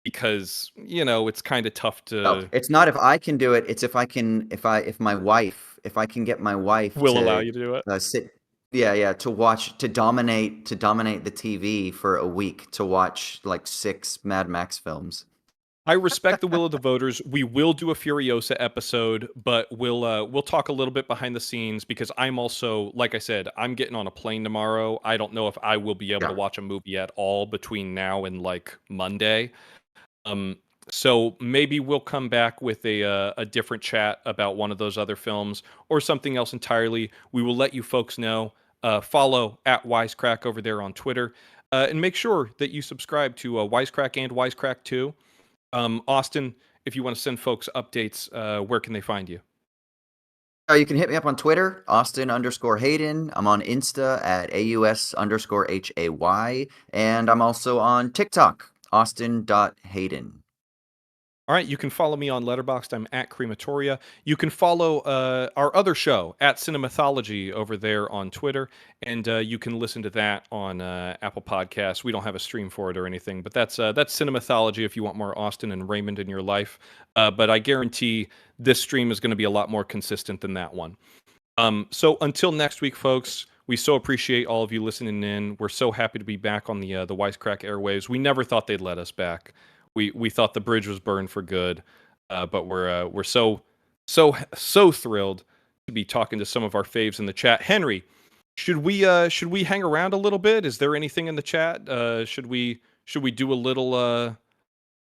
[SPEAKER 2] because it's kind of tough to.
[SPEAKER 3] No, it's not if I can do it. It's if I can get my wife
[SPEAKER 2] will
[SPEAKER 3] to
[SPEAKER 2] allow you to do it.
[SPEAKER 3] to watch to dominate the TV for a week to watch like 6 Mad Max films.
[SPEAKER 2] I respect the will of the voters. We will do a Furiosa episode, but we'll talk a little bit behind the scenes because I'm also, like I said, I'm getting on a plane tomorrow. I don't know if I will be able to watch a movie at all between now and like Monday. So maybe we'll come back with a different chat about one of those other films or something else entirely. We will let you folks know. Follow at Wisecrack over there on Twitter, and make sure that you subscribe to Wisecrack and Wisecrack 2. Austin, if you want to send folks updates, where can they find you?
[SPEAKER 3] You can hit me up on Twitter, Austin_Hayden. I'm on Insta at AUS_HAY. And I'm also on TikTok, Austin.Hayden.
[SPEAKER 2] All right, you can follow me on Letterboxd. I'm at Crematoria. You can follow our other show, at Cinemathology, over there on Twitter. And you can listen to that on Apple Podcasts. We don't have a stream for it or anything, but that's Cinemathology if you want more Austin and Raymond in your life. But I guarantee this stream is going to be a lot more consistent than that one. So until next week, folks, we so appreciate all of you listening in. We're so happy to be back on the Wisecrack airwaves. We never thought they'd let us back. We thought the bridge was burned for good, but we're so thrilled to be talking to some of our faves in the chat. Henry, should we hang around a little bit? Is there anything in the chat? Should we should we do a little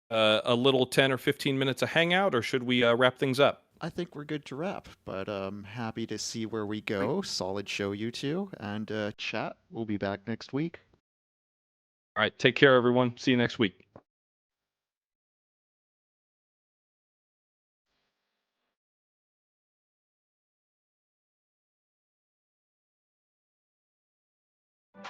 [SPEAKER 2] 10 or 15 minutes of hangout, or should we wrap things up?
[SPEAKER 1] I think we're good to wrap, but happy to see where we go. Solid show, you two. And chat, we'll be back next week.
[SPEAKER 2] All right, take care, everyone. See you next week.